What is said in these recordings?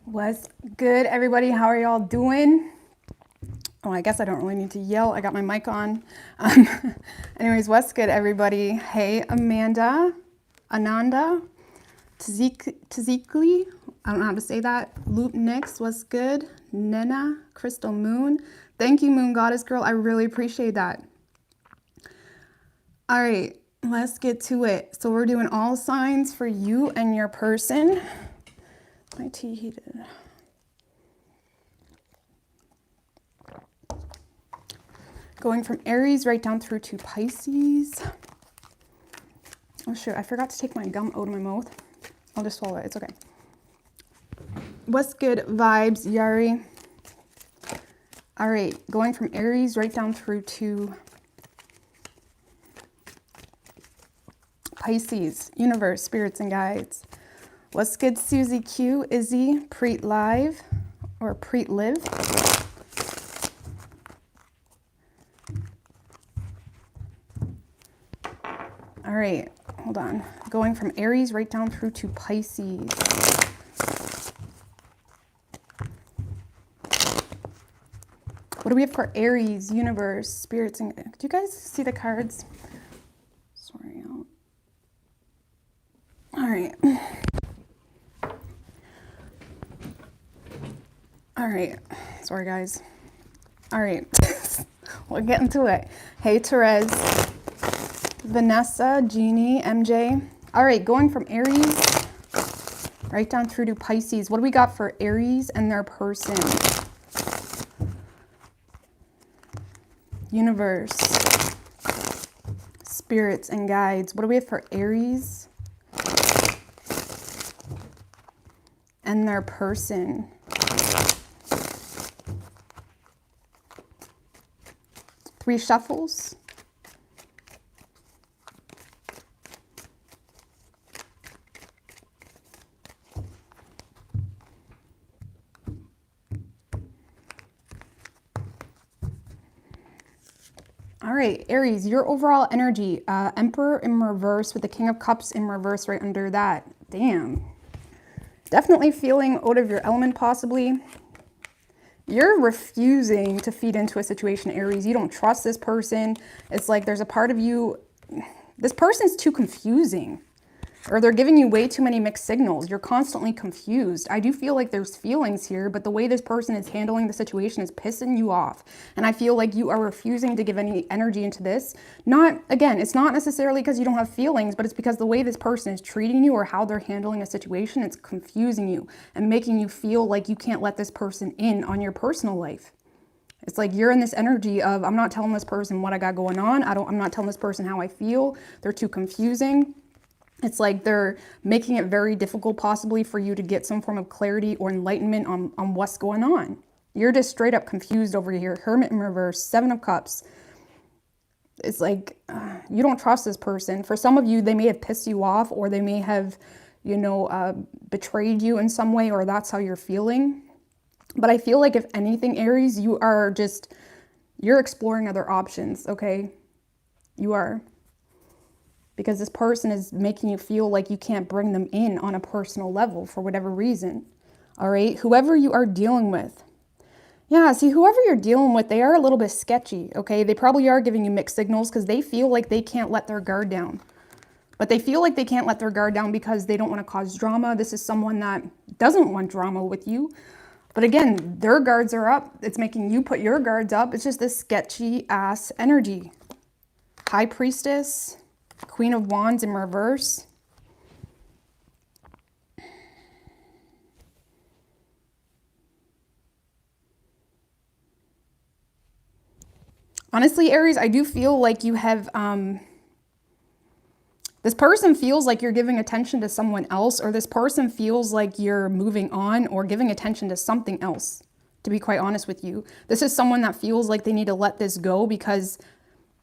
What's good, everybody? How are y'all doing? Oh, I guess I don't really need to yell. I got my mic on. Anyways, what's good, everybody? Hey, Amanda, Ananda, Tazikli. I don't know how to say that. Loop Nix, what's good? Nena, Crystal Moon. Thank you, Moon Goddess Girl. I really appreciate that. All right, let's get to it. So we're doing all signs for you and your person. My tea heated. Going from Aries right down through to Pisces. Oh shoot, I forgot to take my gum out of my mouth. I'll just swallow it, it's okay. What's good vibes, Yari? All right, going from Aries right down through to Pisces, universe, spirits, and guides. What's good, Susie Q, Izzy, Preet Live, or Preet Live. All right, hold on. Going from Aries right down through to Pisces. What do we have for Aries, universe, spirits, and... Do you guys see the cards? Sorry. All right. All right. Sorry, guys. All right. We'll get into it. Hey, Therese, Vanessa, Jeannie, MJ. All right, going from Aries right down through to Pisces. What do we got for Aries and their person? Universe, spirits, and guides. What do we have for Aries and their person? Three shuffles. All right, Aries, your overall energy, Emperor in reverse with the King of Cups in reverse right under that. Damn. Definitely feeling out of your element, possibly. You're refusing to feed into a situation, Aries. You don't trust this person. It's like there's a part of you, this person's too confusing. Or they're giving you way too many mixed signals. You're constantly confused. I do feel like there's feelings here, but the way this person is handling the situation is pissing you off. And I feel like you are refusing to give any energy into this. Not, again, it's not necessarily because you don't have feelings, but it's because the way this person is treating you or how they're handling a situation, it's confusing you and making you feel like you can't let this person in on your personal life. It's like you're in this energy of, I'm not telling this person what I got going on. I'm not telling this person how I feel. They're too confusing. It's like they're making it very difficult possibly for you to get some form of clarity or enlightenment on what's going on. You're just straight up confused over here. Hermit in reverse, Seven of Cups. It's like you don't trust this person. For some of you, they may have pissed you off or they may have, you know, betrayed you in some way, or that's how you're feeling. But I feel like if anything, Aries, you're exploring other options, okay? You are. Because this person is making you feel like you can't bring them in on a personal level for whatever reason. All right, whoever you are dealing with. Yeah, see, whoever you're dealing with, they are a little bit sketchy, okay? They probably are giving you mixed signals because they feel like they can't let their guard down. But they feel like they can't let their guard down because they don't want to cause drama. This is someone that doesn't want drama with you. But again, their guards are up. It's making you put your guards up. It's just this sketchy ass energy. High Priestess. Queen of Wands in reverse. Honestly, Aries, I do feel like you have, this person feels like you're giving attention to someone else, or this person feels like you're moving on or giving attention to something else, to be quite honest with you. This is someone that feels like they need to let this go because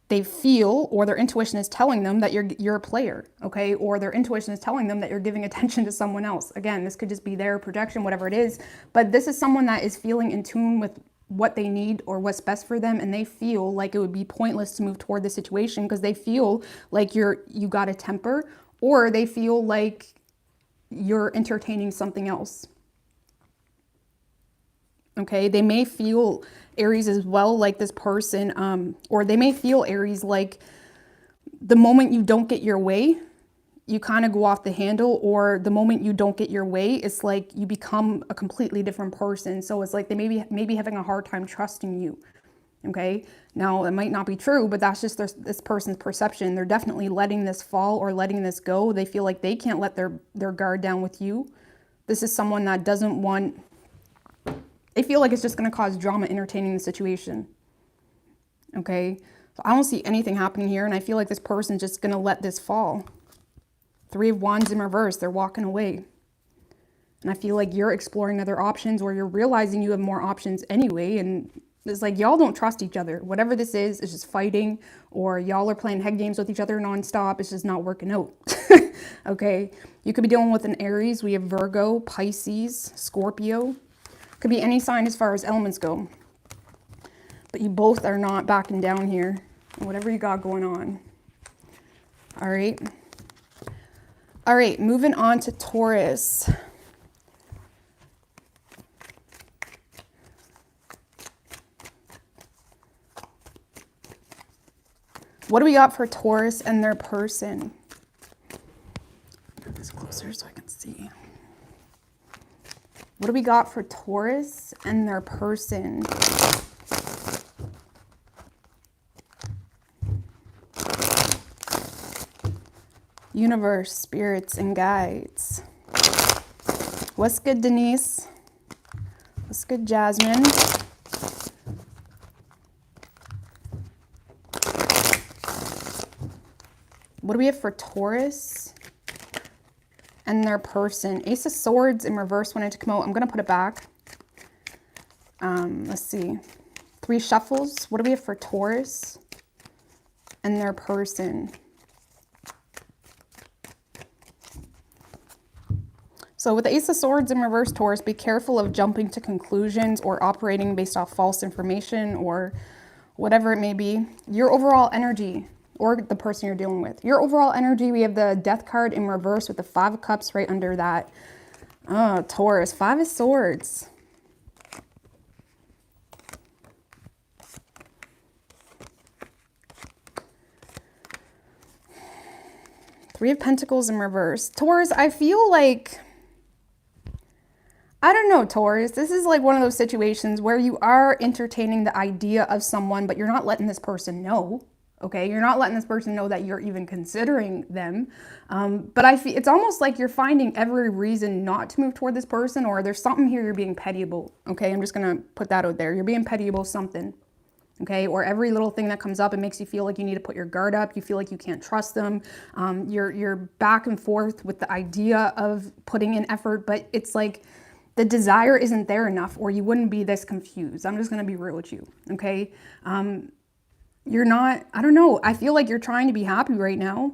they feel, or their intuition is telling them that you're a player, okay? Or their intuition is telling them that you're giving attention to someone else. Again, this could just be their projection, whatever it is. But this is someone that is feeling in tune with what they need or what's best for them, and they feel like it would be pointless to move toward the situation because they feel like you got a temper, or they feel like you're entertaining something else. Okay, they may feel Aries as well like this person, or they may feel Aries like the moment you don't get your way, you kind of go off the handle, or the moment you don't get your way, it's like you become a completely different person. So it's like they may be having a hard time trusting you. Okay, now it might not be true, but that's just this person's perception. They're definitely letting this fall or letting this go. They feel like they can't let their guard down with you. This is someone that doesn't want, they feel like it's just going to cause drama entertaining the situation. Okay, so I don't see anything happening here, and I feel like this person's just going to let this fall. 3 of Wands in reverse, they're walking away. And I feel like you're exploring other options, or you're realizing you have more options anyway, and it's like y'all don't trust each other. Whatever this is, it's just fighting, or y'all are playing head games with each other nonstop. It's just not working out. Okay, you could be dealing with an Aries. We have Virgo, Pisces, Scorpio. Could be any sign as far as elements go. But you both are not backing down here. Whatever you got going on. All right. All right, moving on to Taurus. What do we got for Taurus and their person? Get this closer so I can see. What do we got for Taurus and their person? Universe, spirits, and guides. What's good, Denise? What's good, Jasmine? What do we have for Taurus and their person? Ace of Swords in reverse wanted to come out. I'm going to put it back. Let's see. 3 shuffles. What do we have for Taurus and their person? So with the Ace of Swords in reverse, Taurus, be careful of jumping to conclusions or operating based off false information or whatever it may be. Your overall energy, or the person you're dealing with. Your overall energy, we have the Death card in reverse with the 5 of Cups right under that. Taurus, 5 of Swords. Three of Pentacles in reverse. Taurus, I feel like, I don't know, Taurus. This is like one of those situations where you are entertaining the idea of someone, but you're not letting this person know. Okay, you're not letting this person know that you're even considering them. But I feel it's almost like you're finding every reason not to move toward this person, or there's something here you're being pettyable. Okay, I'm just gonna put that out there. You're being pettyable something. Okay, or every little thing that comes up, it makes you feel like you need to put your guard up. You feel like you can't trust them. You're back and forth with the idea of putting in effort, but it's like the desire isn't there enough, or you wouldn't be this confused. I'm just gonna be real with you. Okay. You're not, I don't know. I feel like you're trying to be happy right now.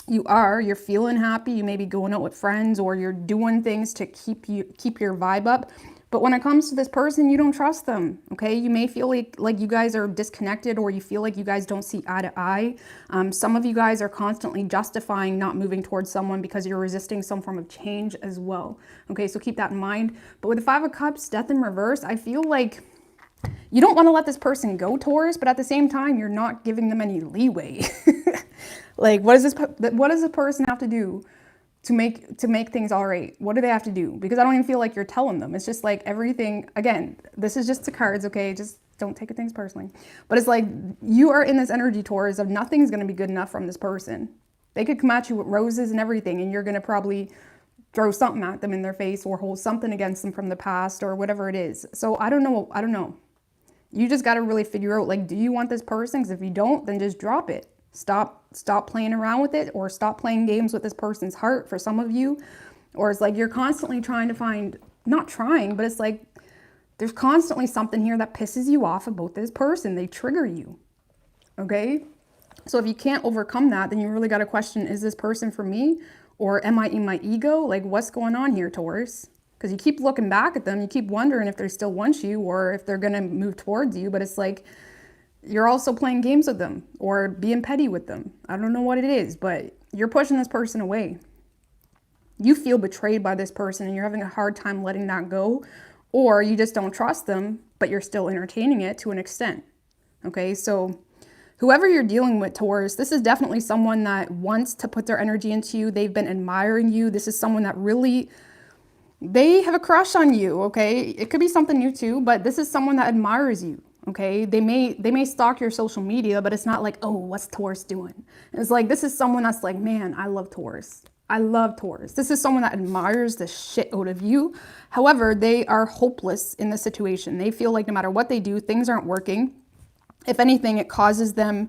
You're feeling happy. You may be going out with friends, or you're doing things to keep your vibe up. But when it comes to this person, you don't trust them. Okay. You may feel like you guys are disconnected, or you feel like you guys don't see eye to eye. Some of you guys are constantly justifying not moving towards someone because you're resisting some form of change as well. Okay. So keep that in mind. But with the 5 of Cups, Death in reverse, I feel like you don't want to let this person go, Taurus, but at the same time, you're not giving them any leeway. Like, what does this person have to do to make things all right? What do they have to do? Because I don't even feel like you're telling them. It's just like everything, again, this is just the cards, okay? Just don't take things personally. But it's like you are in this energy, Taurus, of nothing's going to be good enough from this person. They could come at you with roses and everything, and you're going to probably throw something at them in their face, or hold something against them from the past, or whatever it is. So I don't know. You just got to really figure out, like, do you want this person? Because if you don't, then just drop it. Stop playing around with it, or stop playing games with this person's heart for some of you. Or it's like you're constantly trying to find, not trying, but it's like there's constantly something here that pisses you off about this person. They trigger you. Okay? So if you can't overcome that, then you really got to question, is this person for me? Or am I in my ego? Like, what's going on here, Taurus? Because you keep looking back at them, you keep wondering if they still want you, or if they're going to move towards you. But it's like you're also playing games with them, or being petty with them. I don't know what it is, but you're pushing this person away. You feel betrayed by this person, and you're having a hard time letting that go, or you just don't trust them, but you're still entertaining it to an extent. Okay, so whoever you're dealing with, Taurus, this is definitely someone that wants to put their energy into you. They've been admiring you. This is someone that really, they have a crush on you, okay? It could be something new too, but this is someone that admires you, okay? They may stalk your social media, but it's not like, oh, what's Taurus doing? It's like, this is someone that's like, man, I love Taurus. I love Taurus. This is someone that admires the shit out of you. However, they are hopeless in the situation. They feel like no matter what they do, things aren't working. If anything, it causes them,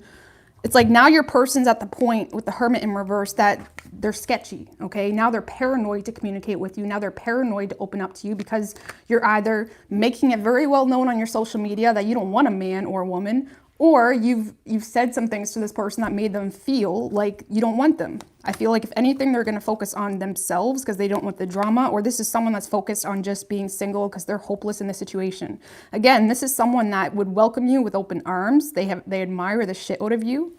it's like now your person's at the point with the Hermit in reverse that they're sketchy, okay? Now they're paranoid to communicate with you. Now they're paranoid to open up to you because you're either making it very well known on your social media that you don't want a man or a woman, or you've said some things to this person that made them feel like you don't want them. I feel like if anything, they're going to focus on themselves because they don't want the drama, or this is someone that's focused on just being single because they're hopeless in the situation. Again, this is someone that would welcome you with open arms. They admire the shit out of you,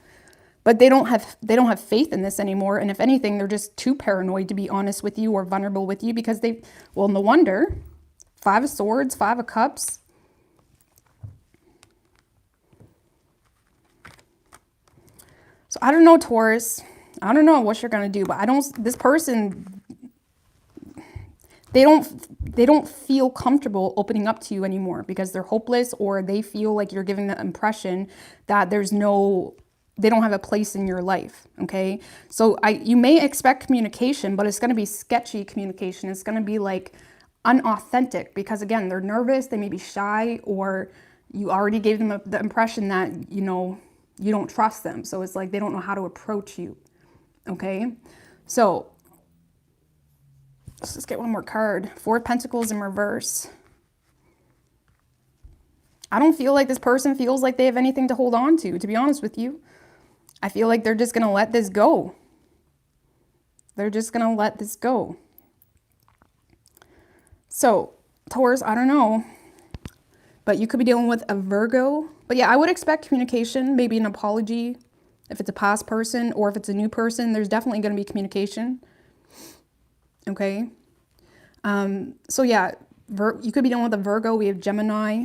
but they don't have faith in this anymore. And if anything, they're just too paranoid to be honest with you or vulnerable with you because well, no wonder. 5 of Swords, 5 of Cups. So I don't know, Taurus. I don't know what you're going to do, but this person, they don't feel comfortable opening up to you anymore because they're hopeless, or they feel like you're giving the impression that they don't have a place in your life. Okay. So you may expect communication, but it's going to be sketchy communication. It's going to be like unauthentic because again, they're nervous. They may be shy, or you already gave them the impression that, you don't trust them. So it's like they don't know how to approach you. Okay. So let's just get one more card. 4 of Pentacles in reverse. I don't feel like this person feels like they have anything to hold on to be honest with you. I feel like they're just going to let this go. They're just going to let this go. So Taurus, I don't know, but you could be dealing with a Virgo. But yeah, I would expect communication, maybe an apology. If it's a past person or if it's a new person, there's definitely going to be communication. Okay. So yeah, you could be dealing with a Virgo. We have Gemini,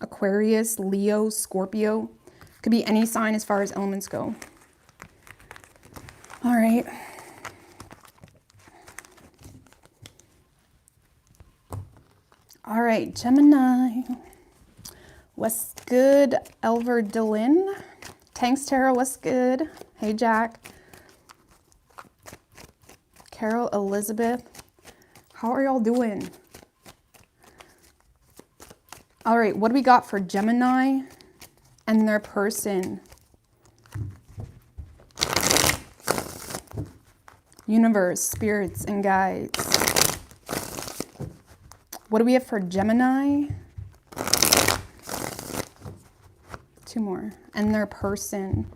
Aquarius, Leo, Scorpio. Could be any sign as far as elements go. All right. All right, Gemini. What's good, Elver Dylan? Tanks Tarot, what's good? Hey, Jack. Carol Elizabeth. How are y'all doing? All right, what do we got for Gemini and their person? Universe, spirits, and guides. What do we have for Gemini? 2 more. And their person.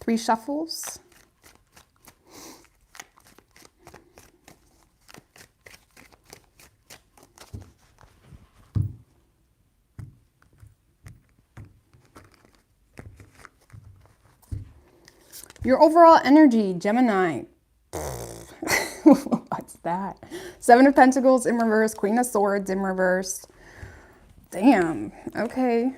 Three shuffles. Your overall energy, Gemini. What's that? 7 of Pentacles in reverse, Queen of Swords in reverse. Damn. Okay.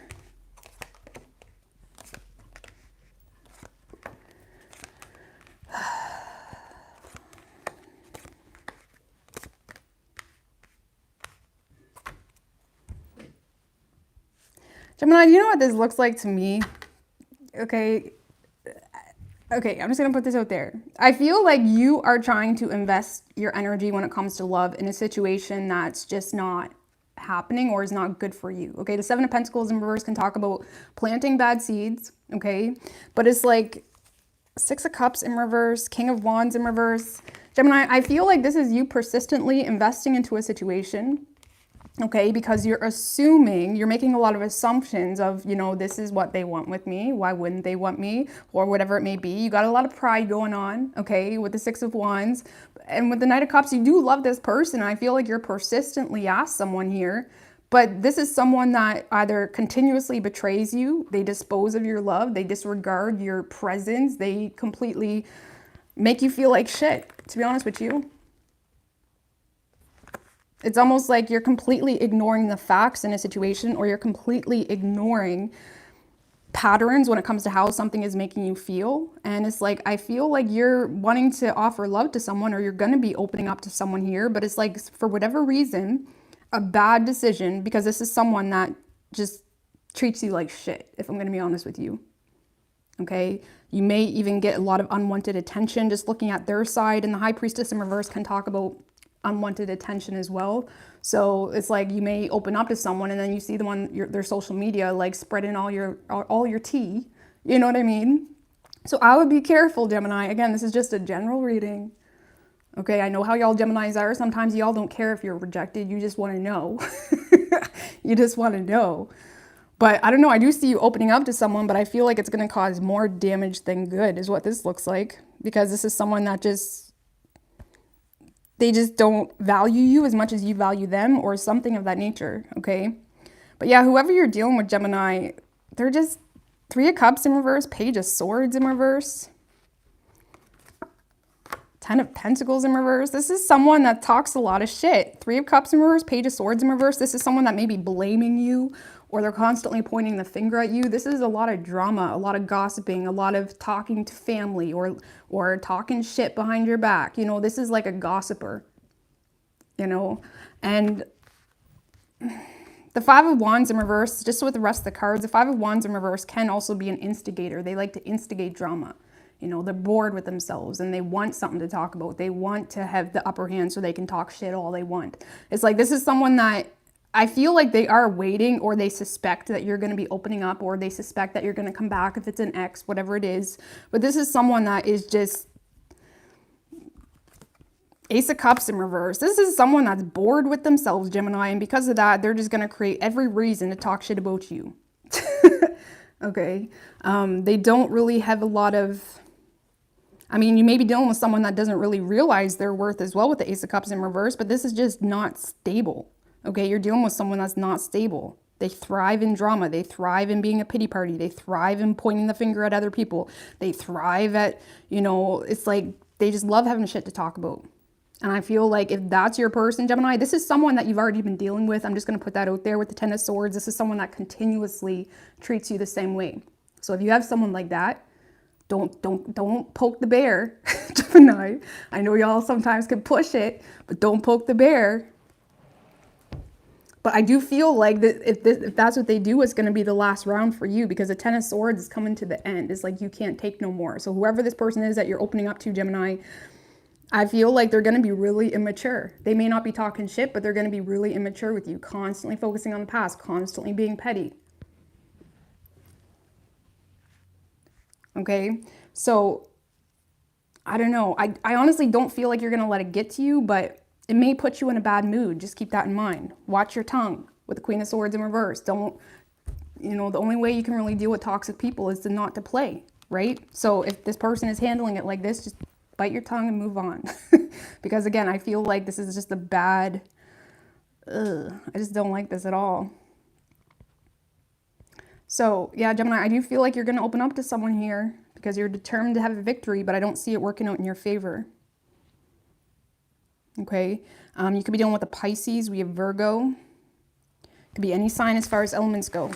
Gemini, do you know what this looks like to me? Okay. Okay, I'm just going to put this out there. I feel like you are trying to invest your energy when it comes to love in a situation that's just not happening or is not good for you. Okay, the 7 of Pentacles in reverse can talk about planting bad seeds. Okay, but it's like 6 of Cups in reverse, King of Wands in reverse. Gemini, I feel like this is you persistently investing into a situation. Okay, because you're assuming, you're making a lot of assumptions of, this is what they want with me. Why wouldn't they want me? Or whatever it may be. You got a lot of pride going on, okay, with the 6 of Wands. And with the Knight of Cups, you do love this person. I feel like you're persistently asked someone here, But this is someone that either continuously betrays you, they dispose of your love, they disregard your presence, they completely make you feel like shit, to be honest with you. It's almost like you're completely ignoring the facts in a situation, or you're completely ignoring patterns when it comes to how something is making you feel. And it's like, I feel like you're wanting to offer love to someone, or you're going to be opening up to someone here, but it's like, for whatever reason, a bad decision, because this is someone that just treats you like shit, if I'm going to be honest with you. Okay, you may even get a lot of unwanted attention just looking at their side, and the High Priestess in reverse can talk about unwanted attention as well. So it's like, you may open up to someone and then you see them on their social media, like spreading all your tea. You know what I mean? So I would be careful, Gemini. Again, this is just a general reading. Okay, I know how y'all Geminis are. Sometimes y'all don't care if you're rejected. You just want to know. You just want to know. But I don't know. I do see you opening up to someone, but I feel like it's going to cause more damage than good is what this looks like. Because this is someone that they just don't value you as much as you value them, or something of that nature, okay? But yeah, whoever you're dealing with, Gemini, they're just Three of Cups in reverse, Page of Swords in reverse, Ten of Pentacles in reverse. This is someone that talks a lot of shit. Three of Cups in reverse, Page of Swords in reverse. This is someone that may be blaming you, or they're constantly pointing the finger at you. This is a lot of drama, a lot of gossiping, a lot of talking to family, or talking shit behind your back. You know, this is like a gossiper, you know. And the Five of Wands in reverse, just with the rest of the cards, the Five of Wands in reverse can also be an instigator. They like to instigate drama. You know, they're bored with themselves and they want something to talk about. They want to have the upper hand so they can talk shit all they want. It's like, this is someone that I feel like they are waiting, or they suspect that you're going to be opening up, or they suspect that you're going to come back if it's an ex, whatever it is. But this is someone that is just Ace of Cups in reverse. This is someone that's bored with themselves, Gemini, and because of that, they're just going to create every reason to talk shit about you. Okay. They don't really have a lot of, I mean, you may be dealing with someone that doesn't really realize their worth as well with the Ace of Cups in reverse, but this is just not stable. Okay, you're dealing with someone that's not stable. They thrive in drama. They thrive in being a pity party. They thrive in pointing the finger at other people. They thrive at, you know, it's like they just love having shit to talk about. And I feel like if that's your person, Gemini, this is someone that you've already been dealing with. I'm just going to put that out there with the Ten of Swords. This is someone that continuously treats you the same way. So if you have someone like that, don't poke the bear, Gemini. I know y'all sometimes can push it, but don't poke the bear. But I do feel like that if that's what they do, it's going to be the last round for you, because the Ten of Swords is coming to the end. It's like you can't take no more. So whoever this person is that you're opening up to, Gemini, I feel like they're going to be really immature. They may not be talking shit, but they're going to be really immature with you, constantly focusing on the past, constantly being petty. Okay, so I don't know. I honestly don't feel like you're going to let it get to you, but it may put you in a bad mood. Just keep that in mind. Watch your tongue with the Queen of Swords in reverse. Don't, you know, the only way you can really deal with toxic people is to not to play, right? So if this person is handling it like this, just bite your tongue and move on. Because again, I feel like this is just a bad, I just don't like this at all. So yeah, Gemini, I do feel like you're going to open up to someone here because you're determined to have a victory, but I don't see it working out in your favor. Okay, you could be dealing with a Pisces. We have Virgo. It could be any sign as far as elements go.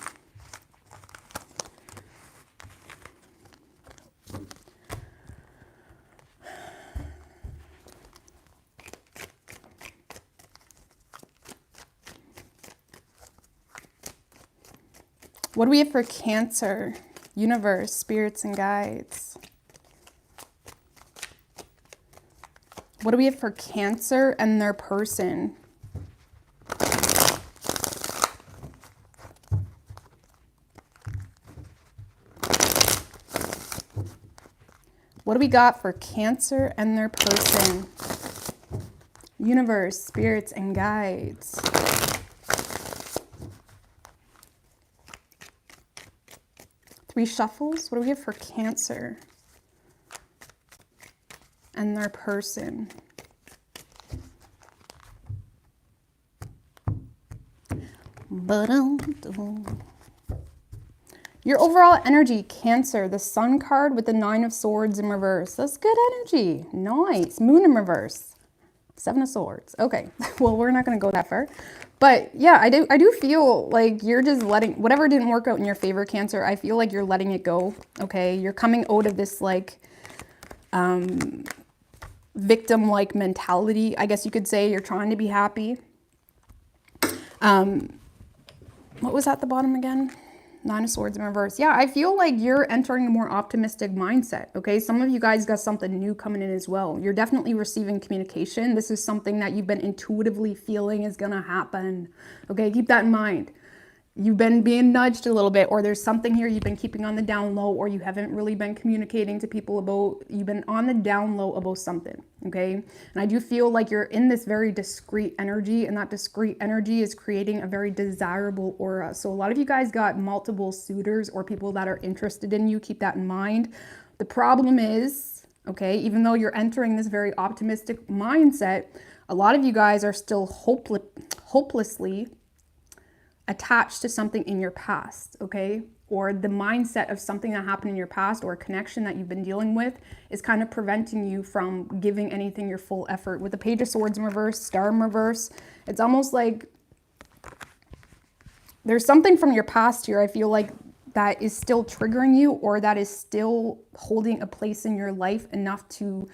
What do we have for Cancer? Universe, spirits, and guides. What do we have for Cancer and their person? What do we got for Cancer and their person? Universe, spirits, and guides. Three shuffles. What do we have for Cancer and their person? Your overall energy, Cancer, the Sun card with the 9 of Swords in reverse. That's good energy. Nice. Moon in reverse. 7 of Swords. Okay. Well, we're not going to go that far. But yeah, I do feel like you're just letting, whatever didn't work out in your favor, Cancer, I feel like you're letting it go. Okay. You're coming out of this like victim-like mentality, I guess you could say. You're trying to be happy. What was at the bottom again? 9 of Swords in reverse. Yeah, I feel like you're entering a more optimistic mindset, okay? Some of you guys got something new coming in as well. You're definitely receiving communication. This is something that you've been intuitively feeling is going to happen, okay? Keep that in mind. You've been being nudged a little bit, or there's something here you've been keeping on the down low, or you haven't really been communicating to people about, you've been on the down low about something, okay? And I do feel like you're in this very discreet energy, and that discreet energy is creating a very desirable aura. So a lot of you guys got multiple suitors or people that are interested in you. Keep that in mind. The problem is, okay, even though you're entering this very optimistic mindset, a lot of you guys are still hopelessly attached to something in your past, okay? Or the mindset of something that happened in your past, or a connection that you've been dealing with, is kind of preventing you from giving anything your full effort. With the Page of Swords in reverse, Star in reverse, it's almost like there's something from your past here, I feel like, that is still triggering you, or that is still holding a place in your life enough to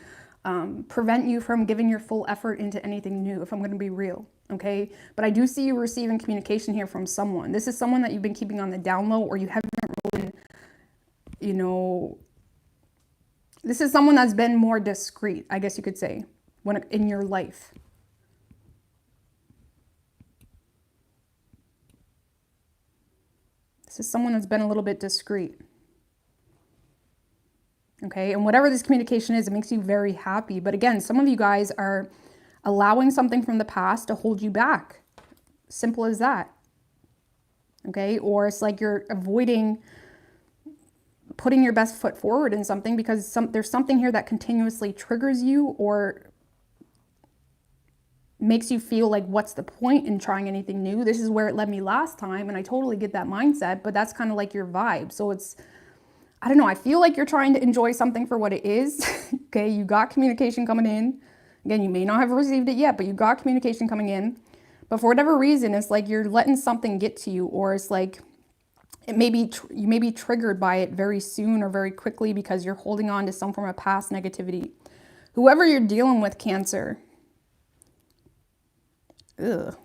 prevent you from giving your full effort into anything new, if I'm going to be real. Okay, but I do see you receiving communication here from someone. This is someone that you've been keeping on the down low, or you haven't really, you know, this is someone that's been more discreet, I guess you could say, when in your life. This is someone that's been a little bit discreet. Okay, and whatever this communication is, it makes you very happy. But again, some of you guys are allowing something from the past to hold you back. Simple as that. Okay, or it's like you're avoiding putting your best foot forward in something because there's something here that continuously triggers you or makes you feel like, what's the point in trying anything new? This is where it led me last time, and I totally get that mindset, but that's kind of like your vibe. So it's, I don't know, I feel like you're trying to enjoy something for what it is. Okay, you got communication coming in. Again, you may not have received it yet, but you got communication coming in. But for whatever reason, it's like you're letting something get to you, or it's like it may be you may be triggered by it very soon or very quickly because you're holding on to some form of past negativity. Whoever you're dealing with, Cancer. Ugh.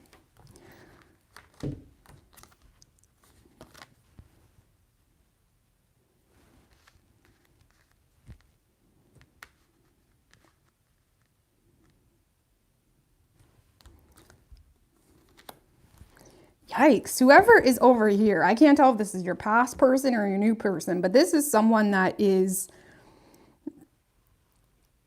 Yikes, whoever is over here, I can't tell if this is your past person or your new person, but this is someone that is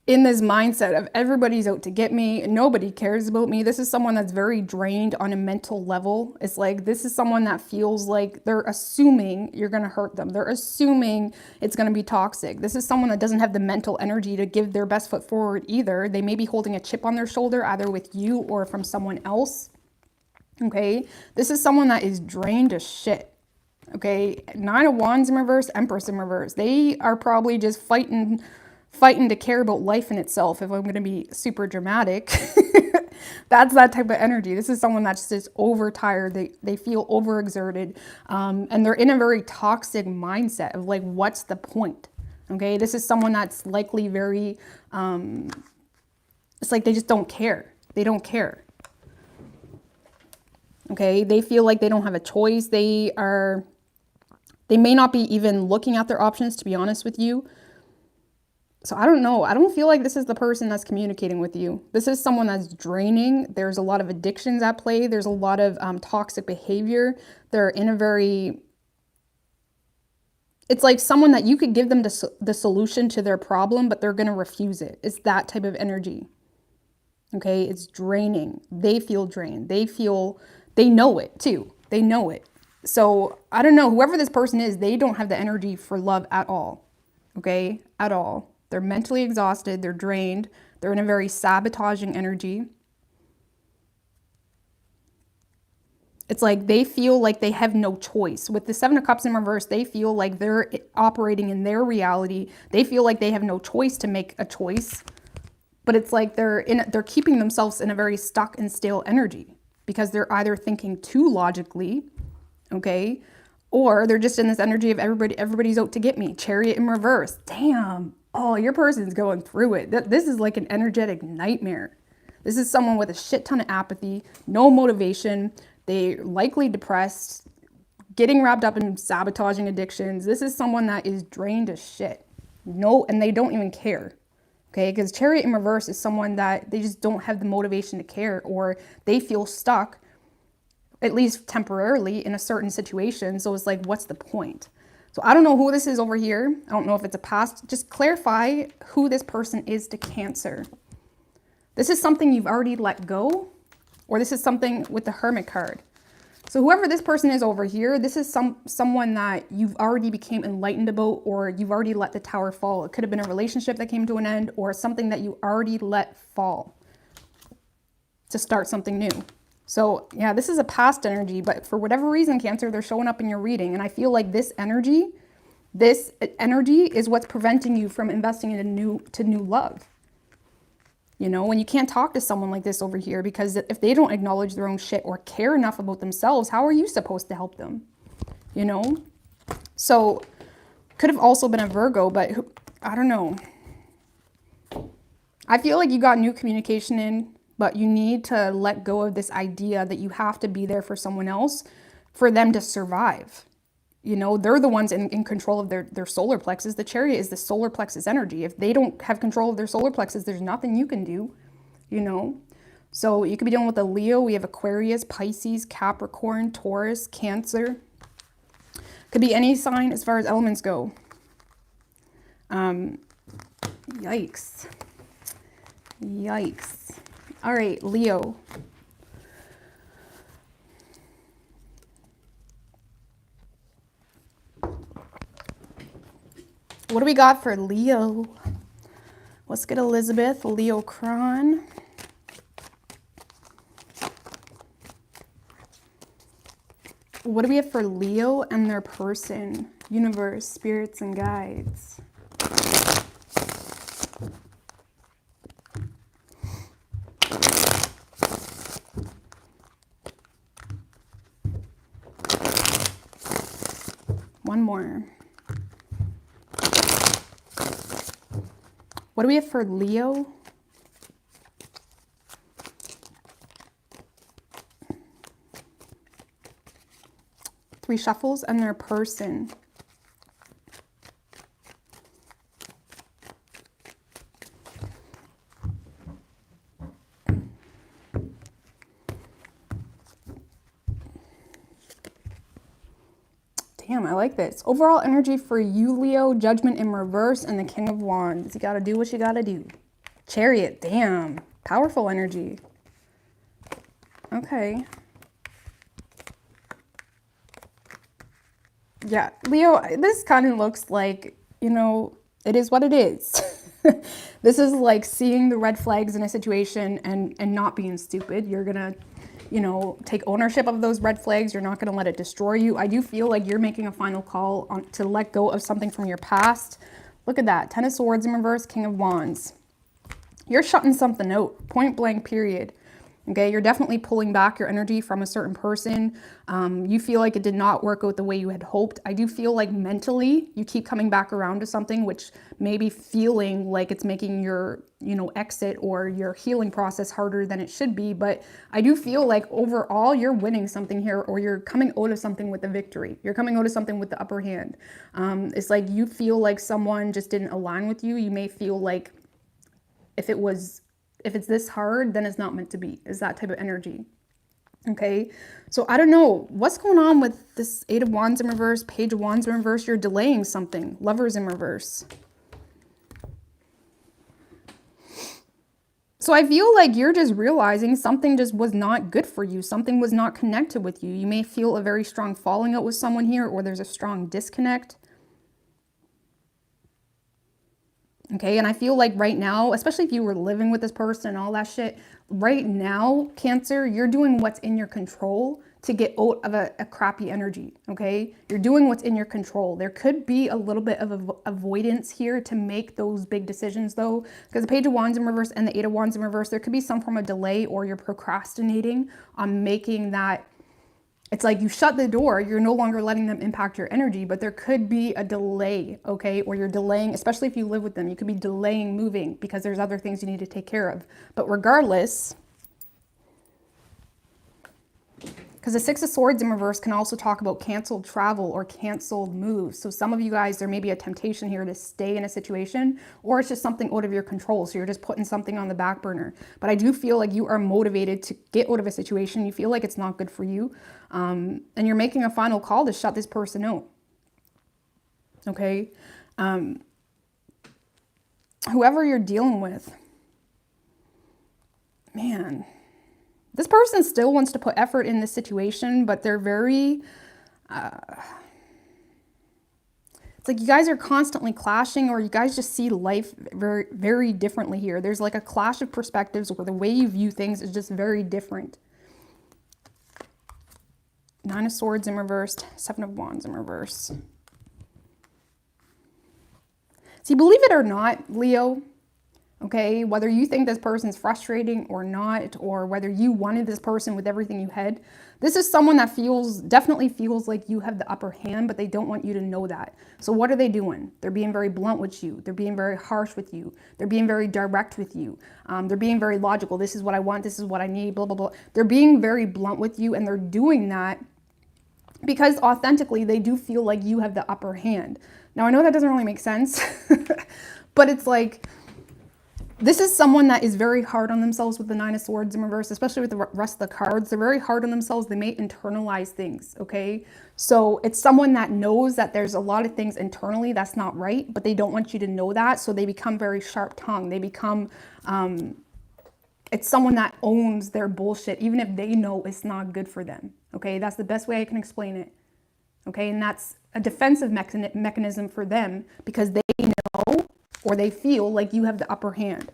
in this mindset of everybody's out to get me, nobody cares about me. This is someone that's very drained on a mental level. It's like, this is someone that feels like they're assuming you're going to hurt them. They're assuming it's going to be toxic. This is someone that doesn't have the mental energy to give their best foot forward either. They may be holding a chip on their shoulder, either with you or from someone else. Okay, this is someone that is drained as shit. Okay, 9 of Wands in reverse, Empress in reverse. They are probably just fighting to care about life in itself, if I'm going to be super dramatic. That's that type of energy. This is someone that's just overtired. They feel overexerted, and they're in a very toxic mindset of like, what's the point? Okay, this is someone that's likely very, it's like they just don't care. They don't care. Okay, they feel like they don't have a choice. They may not be even looking at their options, to be honest with you. So I don't know. I don't feel like this is the person that's communicating with you. This is someone that's draining. There's a lot of addictions at play. There's a lot of toxic behavior. They're in a very, it's like someone that you could give them the solution to their problem, but they're going to refuse it. It's that type of energy. Okay, it's draining. They feel drained. They know it too. They know it. So I don't know, whoever this person is, they don't have the energy for love at all. Okay, at all. They're mentally exhausted. They're drained. They're in a very sabotaging energy. It's like they feel like they have no choice. With the Seven of Cups in reverse, they feel like they're operating in their reality. They feel like they have no choice to make a choice. But it's like they're keeping themselves in a very stuck and stale energy because they're either thinking too logically, okay, or they're just in this energy of everybody's out to get me. Chariot in reverse. Damn. Oh, your person's going through it. This is like an energetic nightmare. This is someone with a shit ton of apathy, no motivation. They're likely depressed, getting wrapped up in sabotaging addictions. This is someone that is drained as shit. No, and they don't even care. Okay, because Chariot in reverse is someone that they just don't have the motivation to care, or they feel stuck, at least temporarily, in a certain situation. So it's like, what's the point? So I don't know who this is over here. I don't know if it's a past. Just clarify who this person is to Cancer. This is something you've already let go, or this is something with the Hermit card. So whoever this person is over here, this is someone that you've already became enlightened about, or you've already let the tower fall. It could have been a relationship that came to an end, or something that you already let fall to start something new. So yeah, this is a past energy, but for whatever reason, Cancer, they're showing up in your reading. And I feel like this energy is what's preventing you from investing in new love. You know, when you can't talk to someone like this over here, because if they don't acknowledge their own shit or care enough about themselves, how are you supposed to help them? You know? So could have also been a Virgo, but I don't know. I feel like you got new communication in, but you need to let go of this idea that you have to be there for someone else for them to survive. You know, they're the ones in control of their solar plexus. The Chariot is the solar plexus energy. If they don't have control of their solar plexus, there's nothing you can do, you know. So you could be dealing with a Leo. We have Aquarius, Pisces, Capricorn, Taurus, Cancer. Could be any sign as far as elements go. Yikes. Yikes. All right, Leo. What do we got for Leo? Let's get Elizabeth, Leo Cron. What do we have for Leo and their person? Universe, spirits, and guides. One more. What do we have for Leo? Three shuffles and their person. Damn, I like this. Overall energy for you, Leo, Judgment in reverse, and the King of Wands. You gotta do what you gotta do. Chariot, damn. Powerful energy. Okay. Yeah, Leo, this kind of looks like, you know, it is what it is. This is like seeing the red flags in a situation and not being stupid. You're gonna, you know, take ownership of those red flags. You're not going to let it destroy you. I do feel like you're making a final call to let go of something from your past. Look at that. Ten of Swords in reverse, King of Wands. You're shutting something out, point blank, period. Okay, you're definitely pulling back your energy from a certain person. You feel like it did not work out the way you had hoped. I do feel like mentally you keep coming back around to something, which may be feeling like it's making your, you know, exit or your healing process harder than it should be. But I do feel like overall you're winning something here, or you're coming out of something with a victory. You're coming out of something with the upper hand. It's like you feel like someone just didn't align with you. You may feel like if it's this hard, then it's not meant to be. Is that type of energy. Okay, so I don't know what's going on with this Eight of Wands in reverse, Page of Wands in reverse. You're delaying something. Lovers in reverse. So I feel like you're just realizing something just was not good for you. Something was not connected with you. You may feel a very strong falling out with someone here, or there's a strong disconnect. Okay, and I feel like right now, especially if you were living with this person and all that shit, right now, Cancer, you're doing what's in your control to get out of a crappy energy, okay? You're doing what's in your control. There could be a little bit of avoidance here to make those big decisions though, because the Page of Wands in reverse and the Eight of Wands in reverse, there could be some form of delay, or you're procrastinating on making that. It's like you shut the door, you're no longer letting them impact your energy, but there could be a delay, okay? Or you're delaying, especially if you live with them, you could be delaying moving because there's other things you need to take care of. But regardless, because the Six of Swords in reverse can also talk about canceled travel or canceled moves. So some of you guys, there may be a temptation here to stay in a situation, or it's just something out of your control. So you're just putting something on the back burner. But I do feel like you are motivated to get out of a situation. You feel like it's not good for you. And you're making a final call to shut this person out. Okay? Whoever you're dealing with, man, this person still wants to put effort in this situation, but they're very, it's like you guys are constantly clashing, or you guys just see life very, very differently here. There's like a clash of perspectives where the way you view things is just very different. Nine of Swords in reverse, Seven of Wands in reverse. See, believe it or not, Leo, okay, whether you think this person's frustrating or not, or whether you wanted this person with everything you had, this is someone that definitely feels like you have the upper hand, but they don't want you to know that. So what are they doing? They're being very blunt with you. They're being very harsh with you. They're being very direct with you. They're being very logical. This is what I want. This is what I need, blah, blah, blah. They're being very blunt with you, and they're doing that because authentically they do feel like you have the upper hand. Now, I know that doesn't really make sense, but it's like, this is someone that is very hard on themselves with the Nine of Swords in reverse, especially with the rest of the cards. They're very hard on themselves. They may internalize things, okay? So it's someone that knows that there's a lot of things internally that's not right, but they don't want you to know that. So they become very sharp-tongued. They become, it's someone that owns their bullshit, even if they know it's not good for them, okay? That's the best way I can explain it, okay? And that's a defensive mechanism for them because they know, or they feel like you have the upper hand,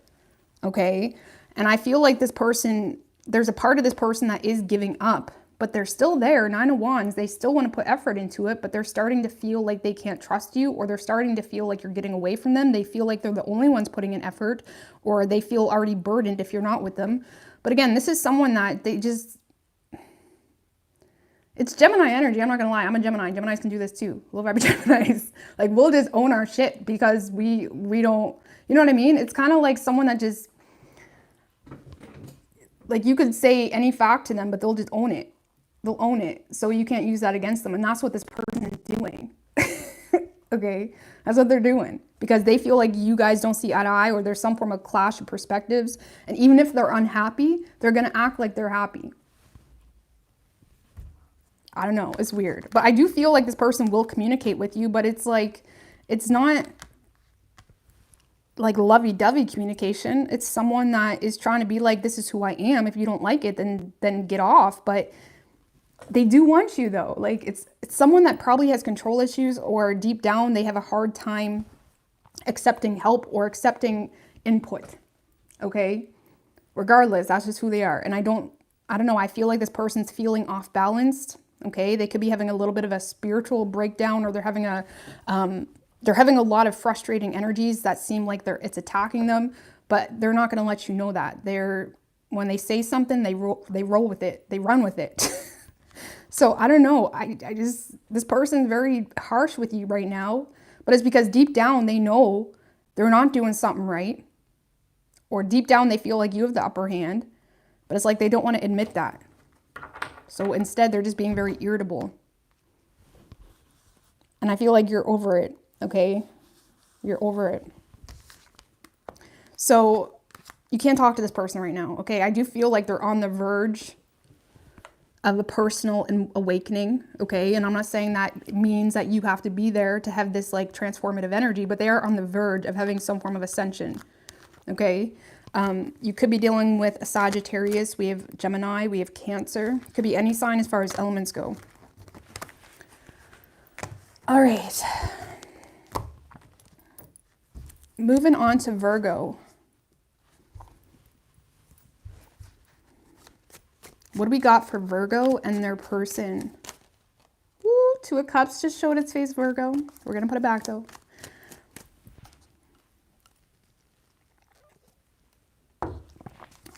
okay? And I feel like this person, there's a part of this person that is giving up, but they're still there. Nine of Wands, they still want to put effort into it, but they're starting to feel like they can't trust you, or they're starting to feel like you're getting away from them. They feel like they're the only ones putting in effort, or they feel already burdened if you're not with them. But again, this is someone that they just, it's Gemini energy. I'm not going to lie. I'm a Gemini. Geminis can do this too. Low vibe Geminis. Like, we'll just own our shit because we don't, you know what I mean? It's kind of like someone that just, like, you could say any fact to them, but they'll just own it. They'll own it. So you can't use that against them. And that's what this person is doing. Okay? That's what they're doing. Because they feel like you guys don't see eye to eye, or there's some form of clash of perspectives. And even if they're unhappy, they're going to act like they're happy. I don't know. It's weird. But I do feel like this person will communicate with you, but it's like, it's not like lovey-dovey communication. It's someone that is trying to be like, this is who I am. If you don't like it, then get off. But they do want you though. Like, it's someone that probably has control issues, or deep down they have a hard time accepting help or accepting input. Okay? Regardless, that's just who they are. And I don't know. I feel like this person's feeling off balanced. Okay, they could be having a little bit of a spiritual breakdown, or they're having a lot of frustrating energies that seem like it's attacking them, but they're not going to let you know that. When they say something, they roll with it, they run with it. So I don't know. This person's very harsh with you right now, but it's because deep down they know they're not doing something right, or deep down they feel like you have the upper hand, but it's like they don't want to admit that. So instead, they're just being very irritable. And I feel like you're over it, okay? You're over it. So you can't talk to this person right now, okay? I do feel like they're on the verge of a personal awakening, okay? And I'm not saying that means that you have to be there to have this like transformative energy, but they are on the verge of having some form of ascension, okay? You could be dealing with a Sagittarius. We have Gemini. We have Cancer. Could be any sign as far as elements go. All right. Moving on to Virgo. What do we got for Virgo and their person? Woo, Two of Cups just showed its face, Virgo. We're going to put it back, though.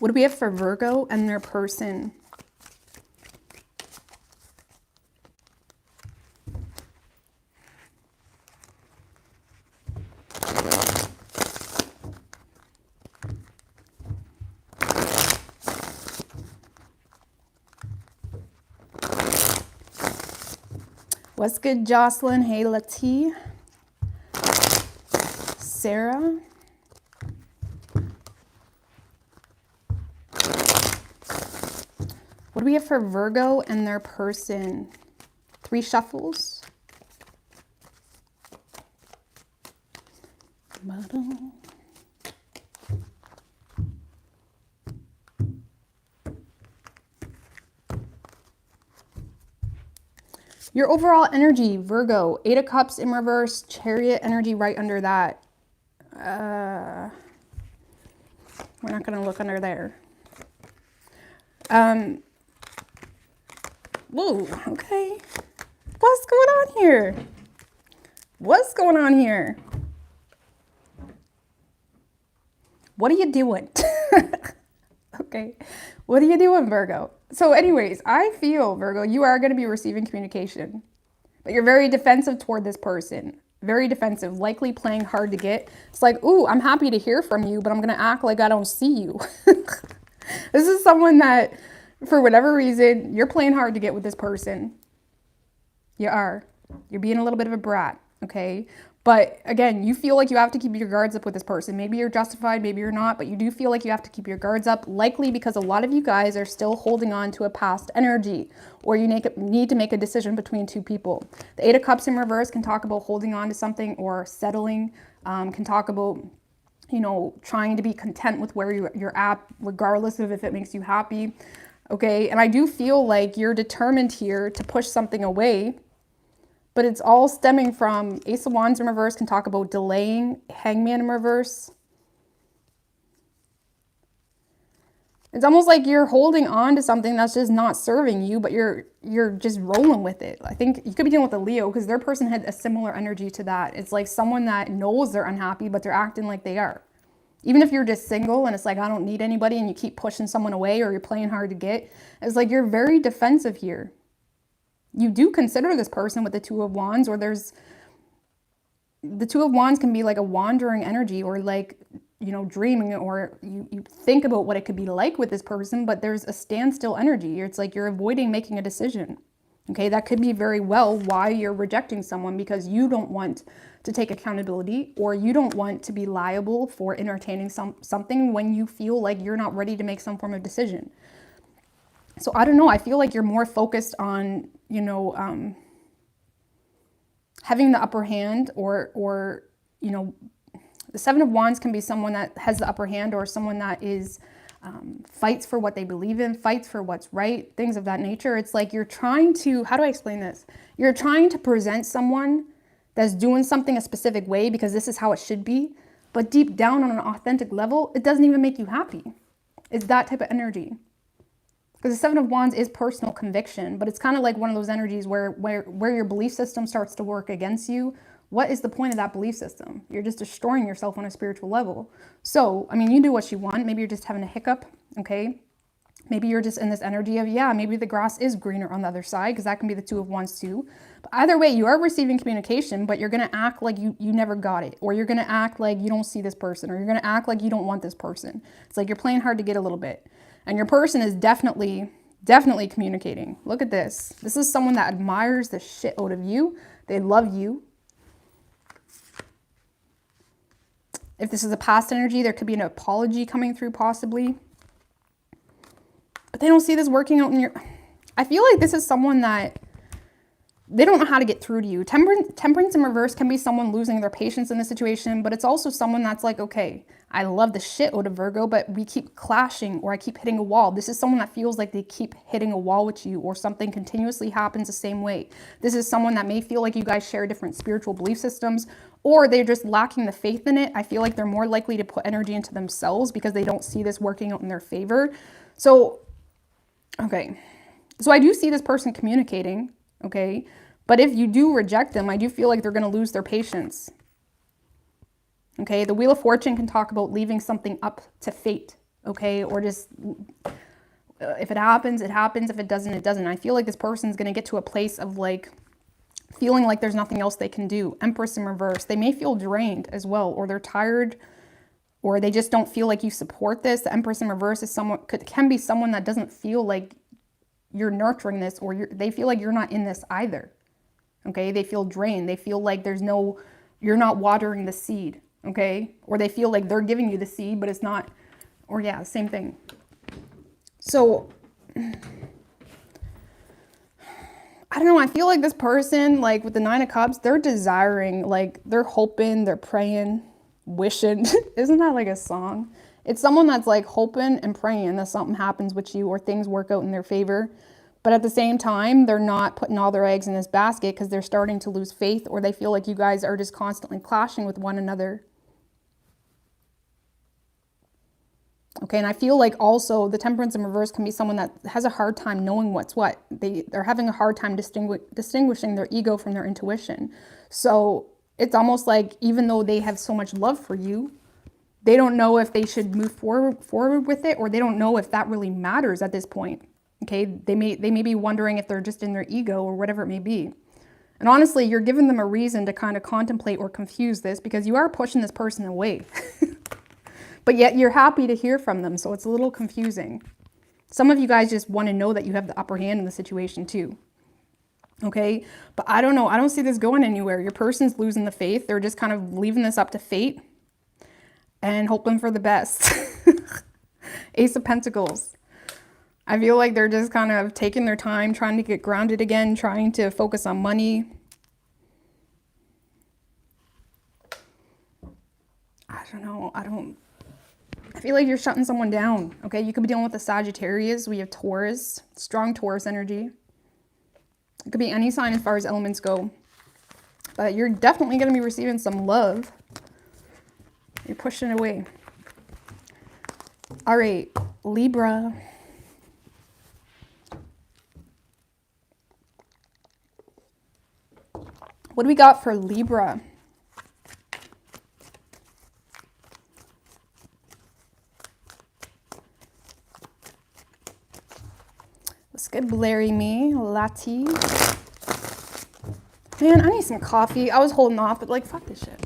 What do we have for Virgo and their person? What's good, Jocelyn? Hey, Lati. Sarah. What do we have for Virgo and their person? 3 shuffles. Your overall energy, Virgo, 8 of Cups in reverse, Chariot energy right under that. We're not going to look under there. Whoa, okay. What's going on here? What's going on here? What are you doing? Okay. What are you doing, Virgo? So anyways, I feel, Virgo, you are going to be receiving communication, but you're very defensive toward this person. Very defensive, likely playing hard to get. It's like, ooh, I'm happy to hear from you, but I'm going to act like I don't see you. This is someone that, for whatever reason, you're playing hard to get with this person. You are. You're being a little bit of a brat, okay? But again, you feel like you have to keep your guards up with this person. Maybe you're justified, maybe you're not, but you do feel like you have to keep your guards up, likely because a lot of you guys are still holding on to a past energy, or you need to make a decision between 2 people. The 8 of Cups in reverse can talk about holding on to something or settling, can talk about, you know, trying to be content with where you're at, regardless of if it makes you happy, okay? And I do feel like you're determined here to push something away, but it's all stemming from Ace of Wands in reverse can talk about delaying, Hangman in reverse. It's almost like you're holding on to something that's just not serving you, but you're just rolling with it. I think you could be dealing with a Leo because their person had a similar energy to that. It's like someone that knows they're unhappy, but they're acting like they are. Even if you're just single and it's like, I don't need anybody, and you keep pushing someone away or you're playing hard to get, it's like you're very defensive here. You do consider this person with the 2 of Wands, or there's the 2 of Wands can be like a wandering energy, or like, you know, dreaming, or you think about what it could be like with this person, but there's a standstill energy. It's like you're avoiding making a decision. Okay, that could be very well why you're rejecting someone, because you don't want to take accountability, or you don't want to be liable for entertaining something when you feel like you're not ready to make some form of decision. So I don't know, I feel like you're more focused on, you know, having the upper hand, or, you know, the 7 of Wands can be someone that has the upper hand, or someone that is, fights for what they believe in, fights for what's right, things of that nature. It's like you're trying to, how do I explain this? You're trying to present someone that's doing something a specific way because this is how it should be. But deep down on an authentic level, it doesn't even make you happy. It's that type of energy. Because the 7 of Wands is personal conviction, but it's kind of like one of those energies where your belief system starts to work against you. What is the point of that belief system? You're just destroying yourself on a spiritual level. So, I mean, you do what you want. Maybe you're just having a hiccup, okay? Maybe you're just in this energy of, yeah, maybe the grass is greener on the other side, because that can be the 2 of Wands too. But either way, you are receiving communication, but you're going to act like you never got it, or you're going to act like you don't see this person, or you're going to act like you don't want this person. It's like you're playing hard to get a little bit. And your person is definitely communicating. Look at this. This is someone that admires the shit out of you. They love you. If this is a past energy, there could be an apology coming through possibly. But they don't see this working out in your... I feel like this is someone that they don't know how to get through to you. Temperance in reverse can be someone losing their patience in the situation, but it's also someone that's like, okay, I love the shit out of Virgo, but we keep clashing, or I keep hitting a wall. This is someone that feels like they keep hitting a wall with you, or something continuously happens the same way. This is someone that may feel like you guys share different spiritual belief systems, or they're just lacking the faith in it. I feel like they're more likely to put energy into themselves because they don't see this working out in their favor. So Okay. So I do see this person communicating, okay? But if you do reject them, I do feel like they're going to lose their patience. Okay? The Wheel of Fortune can talk about leaving something up to fate, okay? Or just, if it happens, it happens. If it doesn't, it doesn't. I feel like this person's going to get to a place of like, feeling like there's nothing else they can do. Empress in reverse. They may feel drained as well, or they're tired, or they just don't feel like you support this. The Empress in reverse is someone, can be someone that doesn't feel like you're nurturing this, or they feel like you're not in this either. Okay, they feel drained. They feel like you're not watering the seed. Okay, or they feel like they're giving you the seed, but it's not. Or yeah, same thing. So I don't know, I feel like this person, like with the Nine of Cups, they're desiring, like they're hoping, they're praying, wishing. Isn't that like a song? It's someone that's like hoping and praying that something happens with you or things work out in their favor. But at the same time, they're not putting all their eggs in this basket because they're starting to lose faith, or they feel like you guys are just constantly clashing with one another. Okay, and I feel like also the Temperance in reverse can be someone that has a hard time knowing what's what. They're having a hard time distinguishing their ego from their intuition. So it's almost like even though they have so much love for you, they don't know if they should move forward with it, or they don't know if that really matters at this point. Okay, they may be wondering if they're just in their ego or whatever it may be. And honestly, you're giving them a reason to kind of contemplate or confuse this, because you are pushing this person away. But yet you're happy to hear from them, so it's a little confusing. Some of you guys just want to know that you have the upper hand in the situation too. Okay, but I don't know. I don't see this going anywhere. Your person's losing the faith. They're just kind of leaving this up to fate and hoping for the best. Ace of Pentacles. I feel like they're just kind of taking their time, trying to get grounded again, trying to focus on money. I don't know. I feel like you're shutting someone down, okay? You could be dealing with a Sagittarius. We have Taurus, strong Taurus energy. It could be any sign as far as elements go. But you're definitely going to be receiving some love. You're pushing it away. All right, Libra. What do we got for Libra? Let's get Blairy me, Lati. Man, I need some coffee. I was holding off, but like, fuck this shit.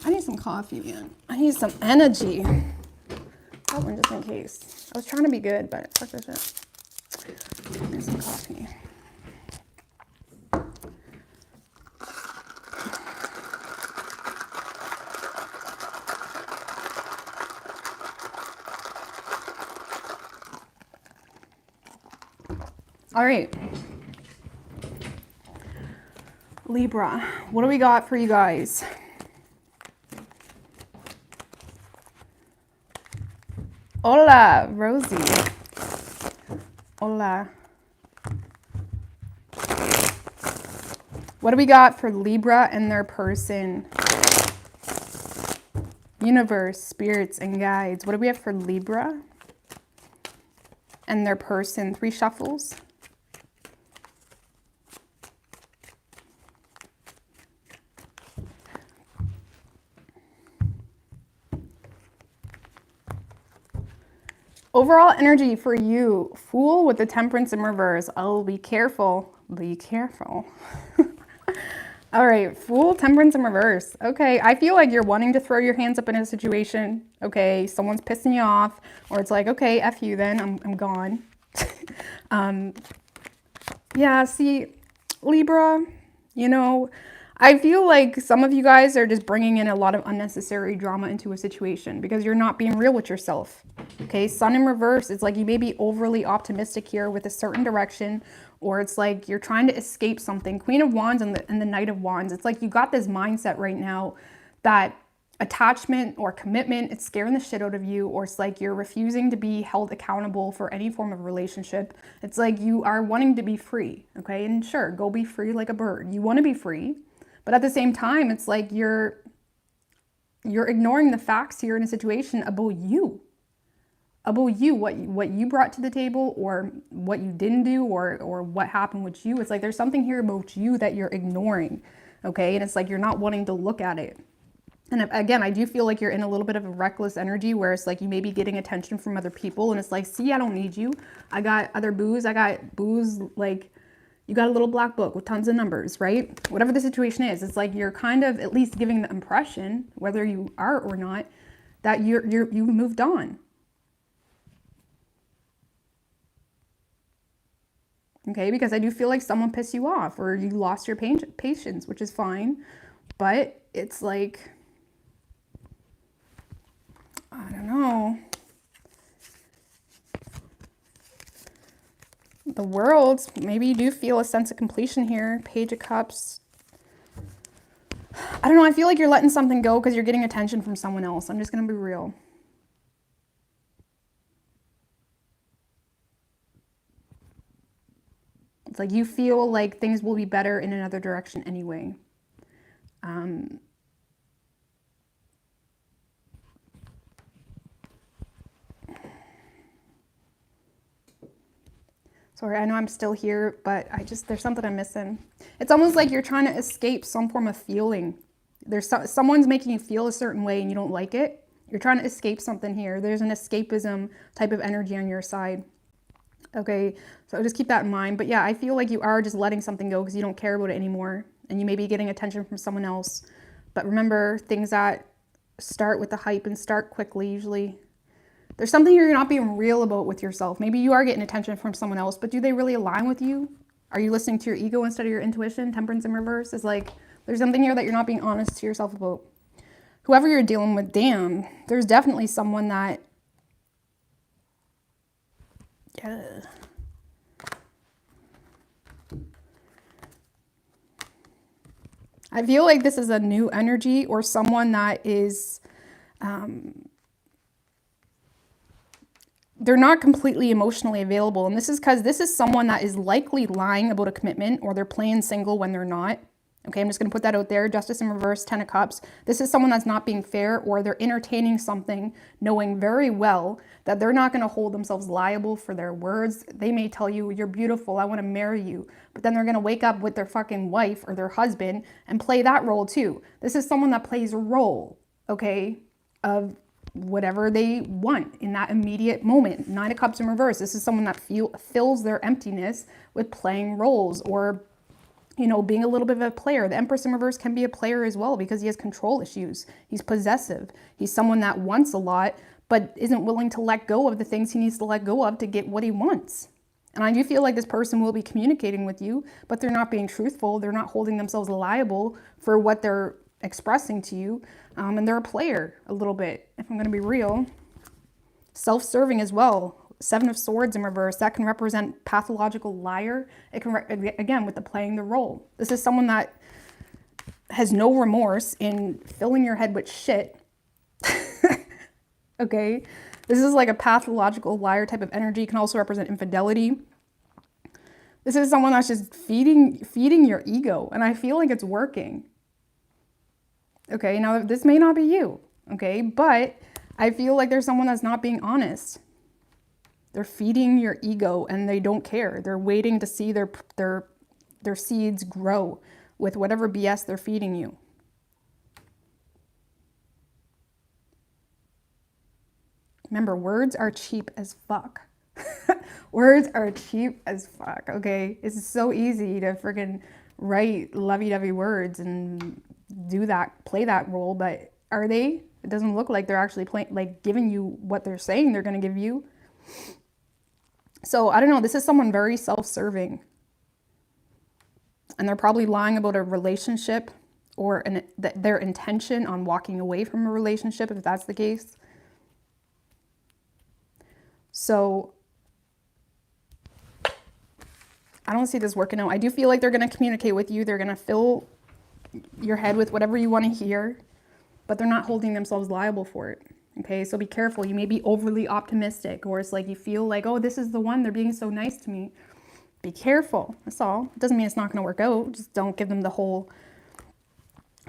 I need some coffee, man. I need some energy. That one just in case. I was trying to be good, but fuck this shit. I need some coffee. All right. Libra, what do we got for you guys? Hola, Rosie. Hola. What do we got for Libra and their person? Universe, spirits, and guides. What do we have for Libra and their person? 3 shuffles. Overall energy for you, Fool with the Temperance in reverse. Oh, be careful. Be careful. All right, Fool, Temperance in reverse. Okay, I feel like you're wanting to throw your hands up in a situation. Okay, someone's pissing you off, or it's like, okay, F you then, I'm gone. Yeah, see, Libra, you know, I feel like some of you guys are just bringing in a lot of unnecessary drama into a situation because you're not being real with yourself. Okay, Sun in reverse, it's like you may be overly optimistic here with a certain direction, or it's like you're trying to escape something. Queen of Wands and the Knight of Wands, it's like you got this mindset right now that attachment or commitment, it's scaring the shit out of you, or it's like you're refusing to be held accountable for any form of relationship. It's like you are wanting to be free, okay? And sure, go be free like a bird. You want to be free, but at the same time, it's like you're ignoring the facts here in a situation about you, about you, what you brought to the table, or what you didn't do, or what happened with you. It's like there's something here about you that you're ignoring, okay? And it's like you're not wanting to look at it. And again, I do feel like you're in a little bit of a reckless energy where it's like you may be getting attention from other people, and it's like, see, I don't need you. I got other booze. I got booze. Like, you got a little black book with tons of numbers, right? Whatever the situation is, it's like you're kind of at least giving the impression, whether you are or not, that you've moved on. Okay, because I do feel like someone pissed you off or you lost your patience, which is fine. But it's like, I don't know. The World, maybe you do feel a sense of completion here. Page of Cups. I don't know. I feel like you're letting something go because you're getting attention from someone else. I'm just going to be real. It's like you feel like things will be better in another direction anyway. Sorry, I know I'm still here, but there's something I'm missing. It's almost like you're trying to escape some form of feeling. Someone's making you feel a certain way and you don't like it. You're trying to escape something here. There's an escapism type of energy on your side. Okay, so just keep that in mind. But yeah, I feel like you are just letting something go because you don't care about it anymore. And you may be getting attention from someone else. But remember, things that start with the hype and start quickly usually. There's something you're not being real about with yourself. Maybe you are getting attention from someone else, but do they really align with you? Are you listening to your ego instead of your intuition? Temperance in reverse is like, there's something here that you're not being honest to yourself about. Whoever you're dealing with, damn, there's definitely someone that, yeah. I feel like this is a new energy or someone that is, they're not completely emotionally available. And this is because this is someone that is likely lying about a commitment, or they're playing single when they're not. Okay, I'm just going to put that out there. Justice in reverse, 10 of Cups. This is someone that's not being fair, or they're entertaining something, knowing very well that they're not going to hold themselves liable for their words. They may tell you, you're beautiful, I want to marry you. But then they're going to wake up with their fucking wife or their husband and play that role too. This is someone that plays a role, okay, of whatever they want in that immediate moment. 9 of Cups in reverse. This is someone that fills their emptiness with playing roles, or, you know, being a little bit of a player. The Empress in reverse can be a player as well because he has control issues. He's possessive. He's someone that wants a lot, but isn't willing to let go of the things he needs to let go of to get what he wants. And I do feel like this person will be communicating with you, but they're not being truthful. They're not holding themselves liable for what they're expressing to you. And they're a player a little bit, if I'm going to be real. Self-serving as well. 7 of Swords in reverse. That can represent pathological liar. It can, again, with the playing the role. This is someone that has no remorse in filling your head with shit. Okay? This is like a pathological liar type of energy. It can also represent infidelity. This is someone that's just feeding your ego. And I feel like it's working. Okay, now this may not be you, okay, but I feel like there's someone that's not being honest. They're feeding your ego and they don't care. They're waiting to see their seeds grow with whatever BS they're feeding you. Remember, words are cheap as fuck. Words are cheap as fuck, okay? It's so easy to freaking write lovey-dovey words and do that, play that role, but are they? It doesn't look like they're actually playing, like giving you what they're saying they're going to give you. So I don't know. This is someone very self-serving, and they're probably lying about a relationship or their intention on walking away from a relationship, if that's the case. So I don't see this working out. I do feel like they're going to communicate with you. They're going to fill your head with whatever you want to hear, but they're not holding themselves liable for it. Okay, so be careful. You may be overly optimistic, or it's like you feel like, oh, this is the one, they're being so nice to me. Be careful. That's all. It doesn't mean it's not going to work out. Just don't give them the whole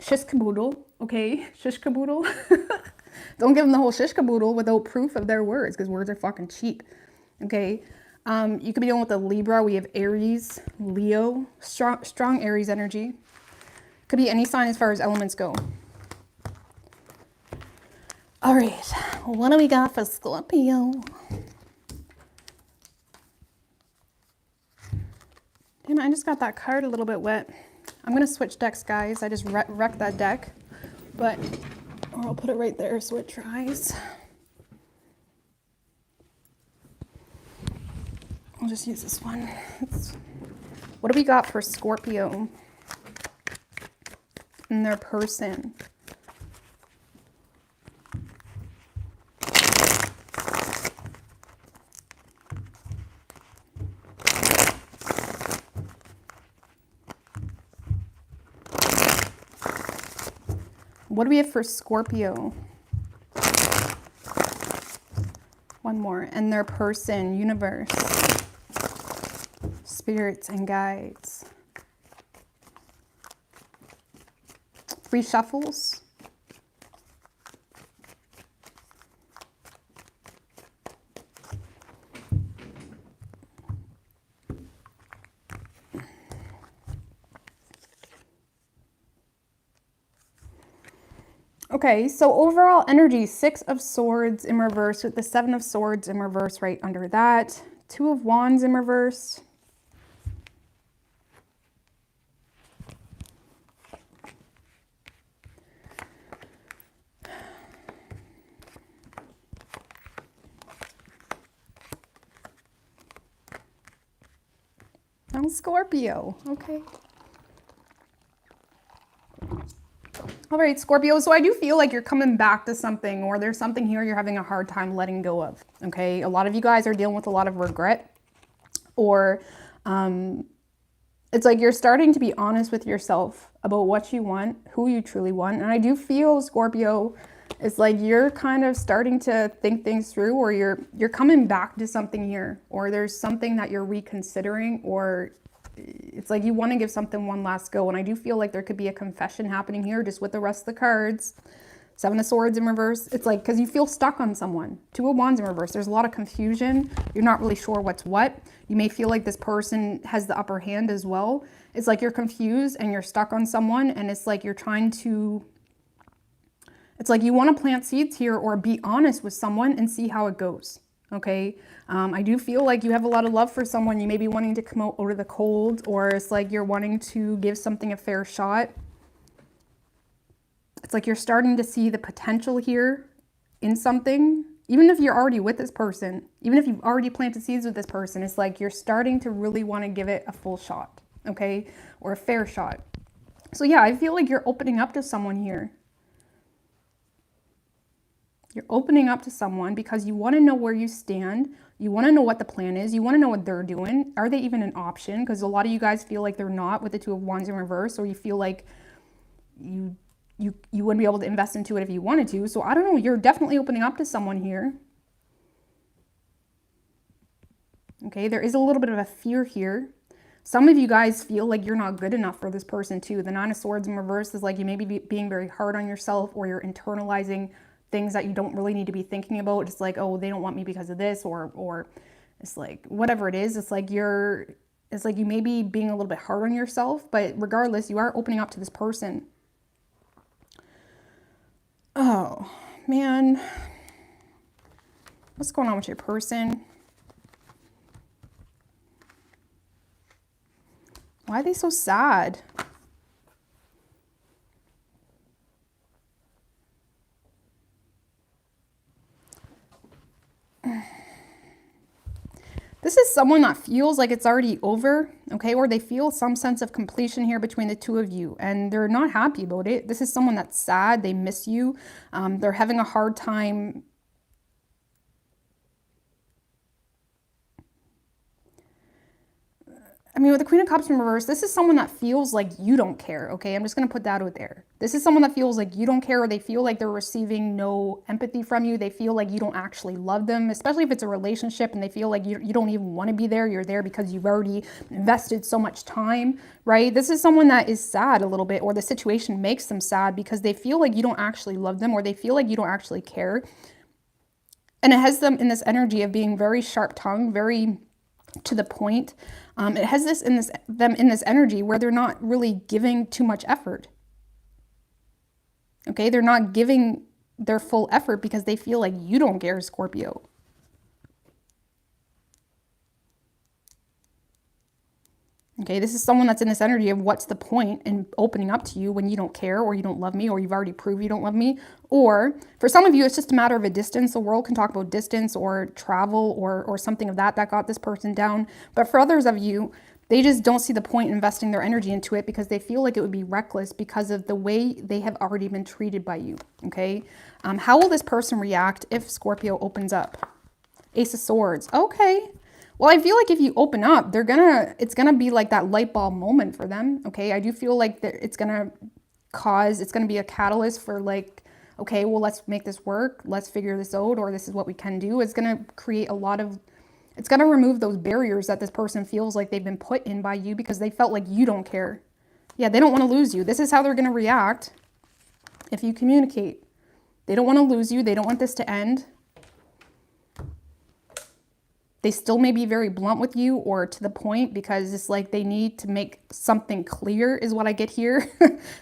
shish caboodle. Okay, shish caboodle. Don't give them the whole shish caboodle without proof of their words, because words are fucking cheap. Okay. You could be dealing with a Libra. We have Aries, Leo, strong Aries energy. Could be any sign as far as elements go. All right, what do we got for Scorpio? Damn, I just got that card a little bit wet. I'm gonna switch decks, guys. I just wrecked that deck, but I'll put it right there so it dries. I'll just use this one. What do we got for Scorpio and their person? What do we have for Scorpio? One more. And their person, universe, spirits and guides. 3 shuffles. Okay, so overall energy, 6 of Swords in reverse with the 7 of Swords in reverse right under that. 2 of Wands in reverse. And Scorpio, okay. All right, Scorpio, so I do feel like you're coming back to something, or there's something here you're having a hard time letting go of, okay? A lot of you guys are dealing with a lot of regret, or it's like you're starting to be honest with yourself about what you want, who you truly want. And I do feel, Scorpio, it's like you're kind of starting to think things through, or you're coming back to something here, or there's something that you're reconsidering, or it's like you want to give something one last go. And I do feel like there could be a confession happening here just with the rest of the cards. 7 of Swords in reverse. It's like, because you feel stuck on someone. 2 of Wands in reverse. There's a lot of confusion. You're not really sure what's what. You may feel like this person has the upper hand as well. It's like you're confused and you're stuck on someone. And it's like you're trying to, it's like you want to plant seeds here or be honest with someone and see how it goes. Okay. I do feel like you have a lot of love for someone. You may be wanting to come out of the cold, or it's like you're wanting to give something a fair shot. It's like you're starting to see the potential here in something, even if you're already with this person, even if you've already planted seeds with this person, it's like you're starting to really want to give it a full shot, okay? Or a fair shot. So yeah, I feel like you're opening up to someone here. You're opening up to someone because you want to know where you stand. You want to know what the plan is. You want to know what they're doing. Are they even an option? Because a lot of you guys feel like they're not with the 2 of Wands in reverse, or you feel like you wouldn't be able to invest into it if you wanted to. So I don't know. You're definitely opening up to someone here. Okay, there is a little bit of a fear here. Some of you guys feel like you're not good enough for this person too. The 9 of Swords in reverse is like you may be being very hard on yourself, or you're internalizing things that you don't really need to be thinking about. Just like, oh, they don't want me because of this, or it's like whatever it is. It's like you may be being a little bit hard on yourself, but regardless, you are opening up to this person. Oh, man. What's going on with your person? Why are they so sad? This is someone that feels like it's already over, okay? Or they feel some sense of completion here between the 2 of you, and they're not happy about it. This is someone that's sad. They miss you. They're having a hard time. I mean, with the Queen of Cups in reverse, this is someone that feels like you don't care, okay? I'm just going to put that out there. This is someone that feels like you don't care, or they feel like they're receiving no empathy from you. They feel like you don't actually love them, especially if it's a relationship and they feel like you don't even want to be there. You're there because you've already invested so much time, right? This is someone that is sad a little bit, or the situation makes them sad because they feel like you don't actually love them, or they feel like you don't actually care. And it has them in this energy of being very sharp-tongued, very to the point. It has them in this energy where they're not really giving too much effort. Okay, they're not giving their full effort because they feel like you don't care, Scorpio. Okay, this is someone that's in this energy of what's the point in opening up to you when you don't care, or you don't love me, or you've already proved you don't love me. Or for some of you, it's just a matter of a distance. The world can talk about distance or travel or something of that got this person down. But for others of you, they just don't see the point in investing their energy into it because they feel like it would be reckless because of the way they have already been treated by you, okay? How will this person react if Scorpio opens up? Ace of Swords, okay. Well, I feel like if you open up, it's gonna be like that light bulb moment for them, okay? I do feel like that it's gonna be a catalyst for like, okay, well, let's make this work. Let's figure this out, or this is what we can do. It's gonna create it's gonna remove those barriers that this person feels like they've been put in by you because they felt like you don't care. Yeah, they don't wanna lose you. This is how they're gonna react if you communicate. They don't wanna lose you. They don't want this to end. They still may be very blunt with you or to the point because it's like they need to make something clear is what I get here.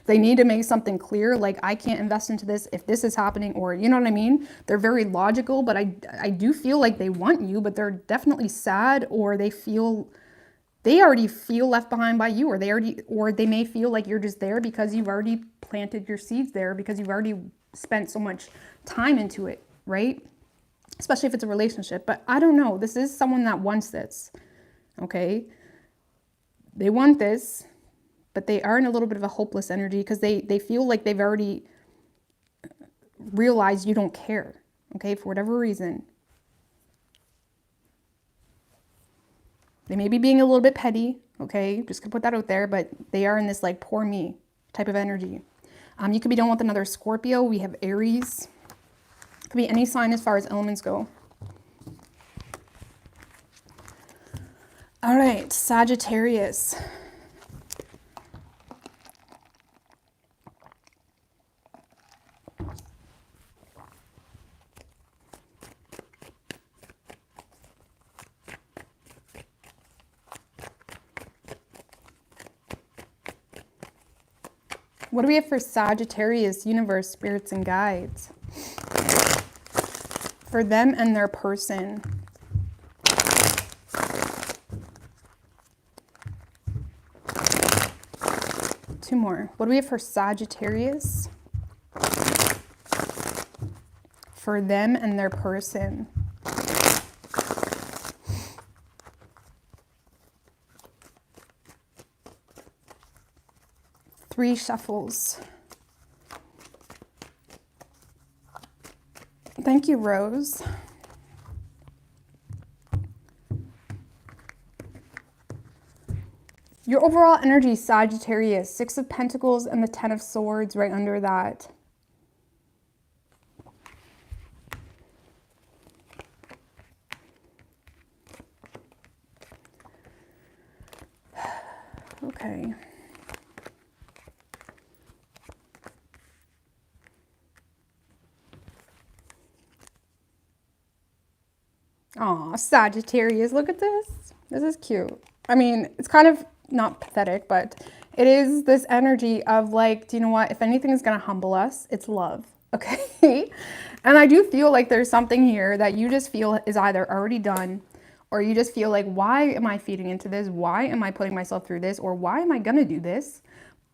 They need to make something clear, like I can't invest into this if this is happening, or you know what I mean? They're very logical, but I do feel like they want you, but they're definitely sad, or they already feel left behind by you, or they may feel like you're just there because you've already planted your seeds there, because you've already spent so much time into it, right? Especially if it's a relationship. But I don't know. This is someone that wants this, okay? They want this, but they are in a little bit of a hopeless energy because they feel like they've already realized you don't care, okay, for whatever reason. They may be being a little bit petty, okay? Just gonna put that out there, but they are in this like poor me type of energy. You could be dealing with another Scorpio. We have Aries. Could be any sign as far as elements go. All right, Sagittarius. What do we have for Sagittarius, universe, spirits, and guides? For them and their person. Two more. What do we have for Sagittarius? For them and their person. Three shuffles. Thank you, Rose. Your overall energy, Sagittarius, Six of Pentacles and the Ten of Swords right under that. Okay. Aw, Sagittarius, look at this. This is cute. I mean, it's kind of not pathetic, but it is this energy of like, do you know what? If anything is going to humble us, it's love. Okay. And I do feel like there's something here that you just feel is either already done, or you just feel like, why am I feeding into this? Why am I putting myself through this? Or why am I going to do this?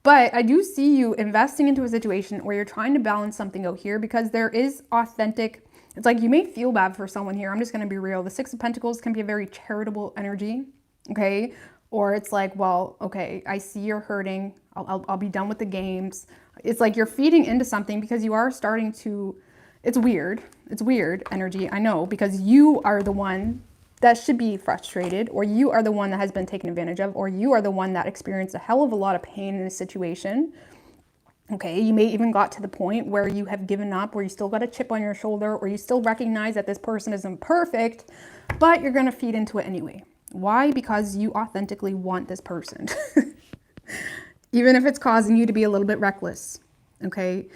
But I do see you investing into a situation where you're trying to balance something out here, because there is authentic. It's like you may feel bad for someone here. I'm just going to be real. The Six of Pentacles can be a very charitable energy, okay? Or it's like, well, okay, I see you're hurting. I'll be done with the games. It's like you're feeding into something because you are starting to, it's weird. It's weird energy, I know, because you are the one that should be frustrated, or you are the one that has been taken advantage of, or you are the one that experienced a hell of a lot of pain in a situation. Okay, you may even got to the point where you have given up, where you still got a chip on your shoulder, or you still recognize that this person isn't perfect, but you're going to feed into it anyway. Why? Because you authentically want this person, even if it's causing you to be a little bit reckless. Okay.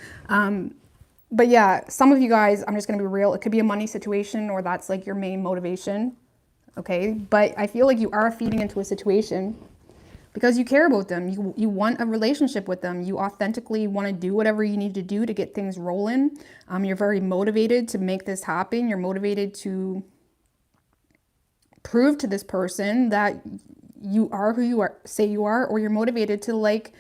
But yeah, some of you guys, I'm just going to be real. It could be a money situation, or that's like your main motivation. Okay. But I feel like you are feeding into a situation because you care about them. You want a relationship with them. You authentically want to do whatever you need to do to get things rolling. You're very motivated to make this happen. You're motivated to prove to this person that you are who you are, say you are, or you're motivated to like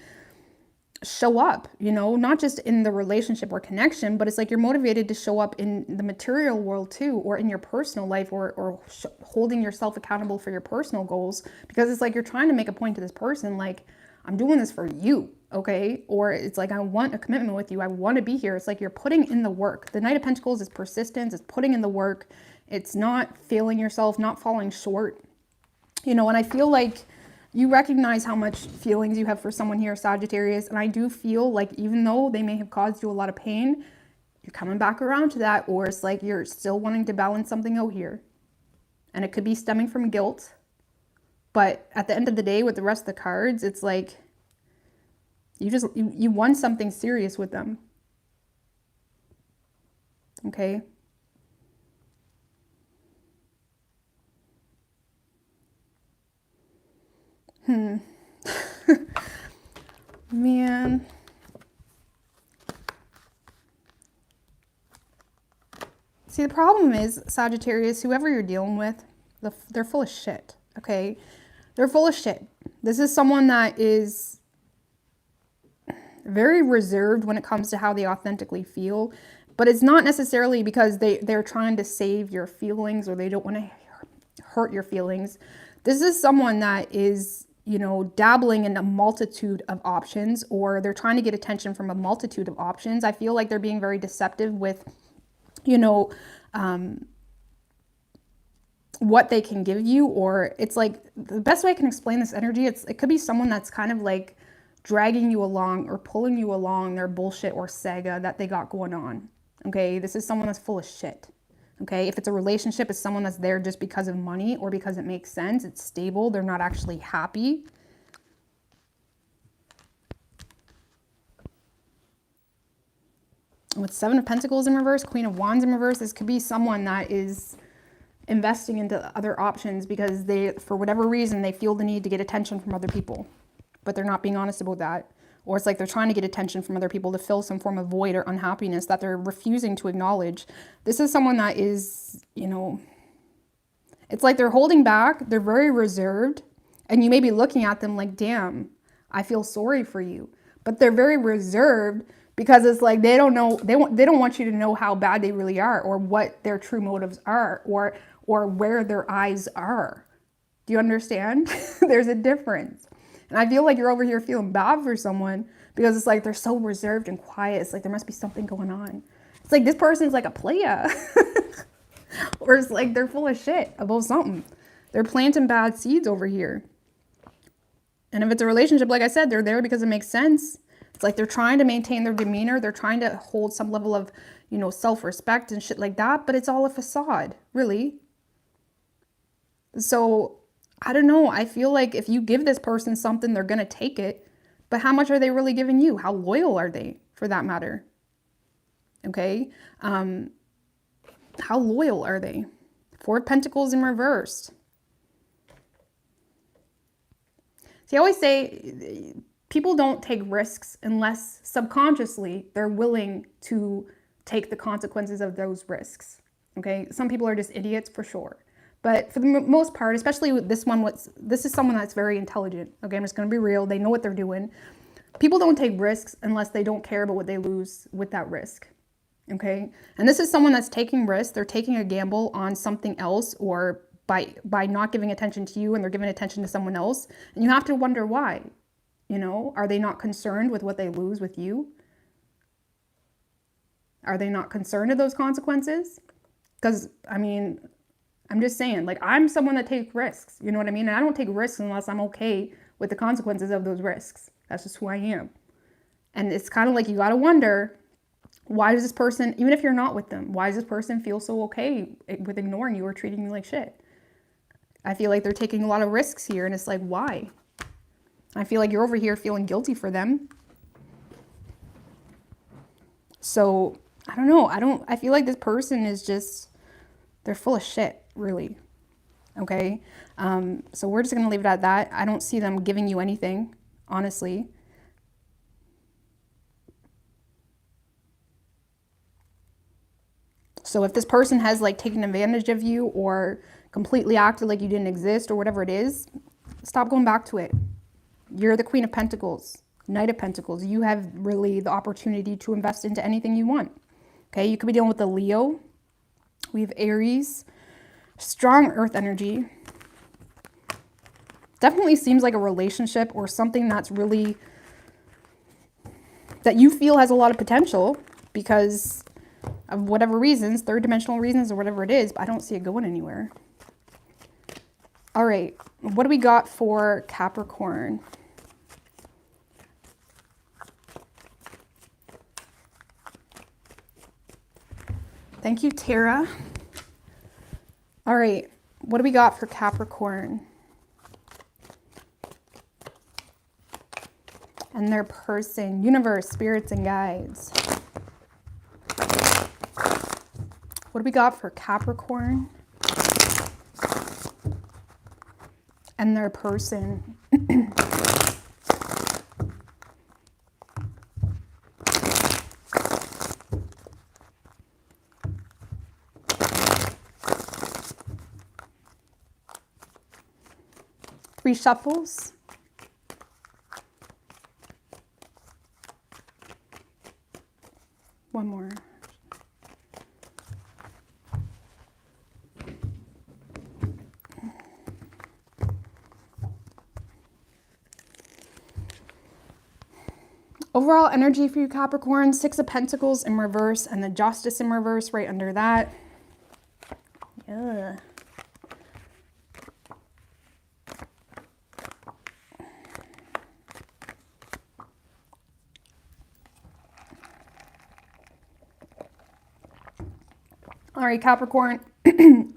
show up, you know, not just in the relationship or connection, but it's like you're motivated to show up in the material world too, or in your personal life, or holding yourself accountable for your personal goals, because it's like you're trying to make a point to this person, like, I'm doing this for you, okay? Or it's like, I want a commitment with you. I want to be here. It's like you're putting in the work. The Knight of Pentacles is persistence. It's putting in the work. It's not failing yourself, not falling short, you know, and I feel like you recognize how much feelings you have for someone here, Sagittarius. And I do feel like even though they may have caused you a lot of pain, you're coming back around to that, or it's like you're still wanting to balance something out here. And it could be stemming from guilt. But at the end of the day, with the rest of the cards, it's like you won something serious with them. Okay? Man. See, the problem is, Sagittarius, whoever you're dealing with, they're full of shit, okay? They're full of shit. This is someone that is very reserved when it comes to how they authentically feel, but it's not necessarily because they're trying to save your feelings, or they don't want to hurt your feelings. This is someone that is, you know, dabbling in a multitude of options, or they're trying to get attention from a multitude of options. I feel like they're being very deceptive with, you know, what they can give you. Or it's like, the best way I can explain this energy, it could be someone that's kind of like dragging you along or pulling you along their bullshit or saga that they got going on. Okay, this is someone that's full of shit. Okay, if it's a relationship, it's someone that's there just because of money or because it makes sense. It's stable. They're not actually happy. With Seven of Pentacles in reverse, Queen of Wands in reverse, this could be someone that is investing into other options because they, for whatever reason, they feel the need to get attention from other people, but they're not being honest about that. Or it's like they're trying to get attention from other people to fill some form of void or unhappiness that they're refusing to acknowledge. This is someone that is, you know, it's like they're holding back. They're very reserved. And you may be looking at them like, damn, I feel sorry for you. But they're very reserved because it's like they don't know, they don't want you to know how bad they really are, or what their true motives are, or where their eyes are. Do you understand? There's a difference. And I feel like you're over here feeling bad for someone because it's like they're so reserved and quiet. It's like there must be something going on. It's like this person's like a playa. Or it's like they're full of shit about something. They're planting bad seeds over here. And if it's a relationship, like I said, they're there because it makes sense. It's like they're trying to maintain their demeanor. They're trying to hold some level of, you know, self-respect and shit like that. But it's all a facade, really. So I don't know. I feel like if you give this person something, they're going to take it. But how much are they really giving you? How loyal are they, for that matter? Okay. How loyal are they? Four of Pentacles in reverse. See, I always say people don't take risks unless subconsciously they're willing to take the consequences of those risks. Okay. Some people are just idiots for sure. But for the most part, especially with this one, this is someone that's very intelligent. Okay, I'm just going to be real. They know what they're doing. People don't take risks unless they don't care about what they lose with that risk. Okay, and this is someone that's taking risks. They're taking a gamble on something else, or by not giving attention to you, and they're giving attention to someone else. And you have to wonder why. You know, are they not concerned with what they lose with you? Are they not concerned of those consequences? Because, I mean, I'm just saying, like, I'm someone that takes risks. You know what I mean? And I don't take risks unless I'm okay with the consequences of those risks. That's just who I am. And it's kind of like, you got to wonder, why does this person, even if you're not with them, why does this person feel so okay with ignoring you or treating you like shit? I feel like they're taking a lot of risks here, and it's like, why? I feel like you're over here feeling guilty for them. So I don't know. I feel like this person is just, they're full of shit, really. Okay. So we're just going to leave it at that. I don't see them giving you anything, honestly. So if this person has like taken advantage of you or completely acted like you didn't exist or whatever it is, stop going back to it. You're the Queen of Pentacles, Knight of Pentacles. You have really the opportunity to invest into anything you want. Okay, you could be dealing with a Leo. We have Aries, strong earth energy. Definitely seems like a relationship or something that's really, that you feel has a lot of potential because of whatever reasons, third dimensional reasons or whatever it is, but I don't see it going anywhere. All right, what do we got for Capricorn? Thank you, Tara. All right, what do we got for Capricorn? And their person, universe, spirits, and guides. What do we got for Capricorn? And their person. Three shuffles. One more. Overall energy for you, Capricorn, Six of Pentacles in reverse and the Justice in reverse right under that. Ugh. All right, Capricorn,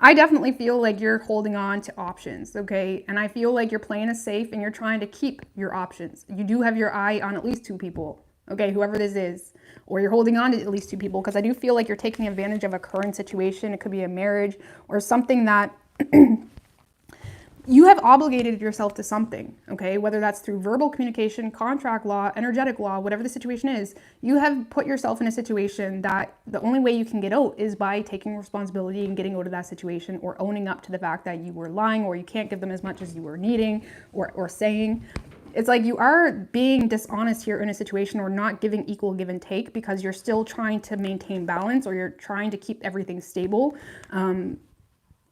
I definitely feel like you're holding on to options, okay? And I feel like you're playing it safe and you're trying to keep your options. You do have your eye on at least two people, okay? Whoever this is, or you're holding on to at least two people, because I do feel like you're taking advantage of a current situation. It could be a marriage or something that you have obligated yourself to something, okay? Whether that's through verbal communication, contract law, energetic law, whatever the situation is, you have put yourself in a situation that the only way you can get out is by taking responsibility and getting out of that situation or owning up to the fact that you were lying or you can't give them as much as you were needing or saying. It's like you are being dishonest here in a situation or not giving equal give and take because you're still trying to maintain balance or you're trying to keep everything stable.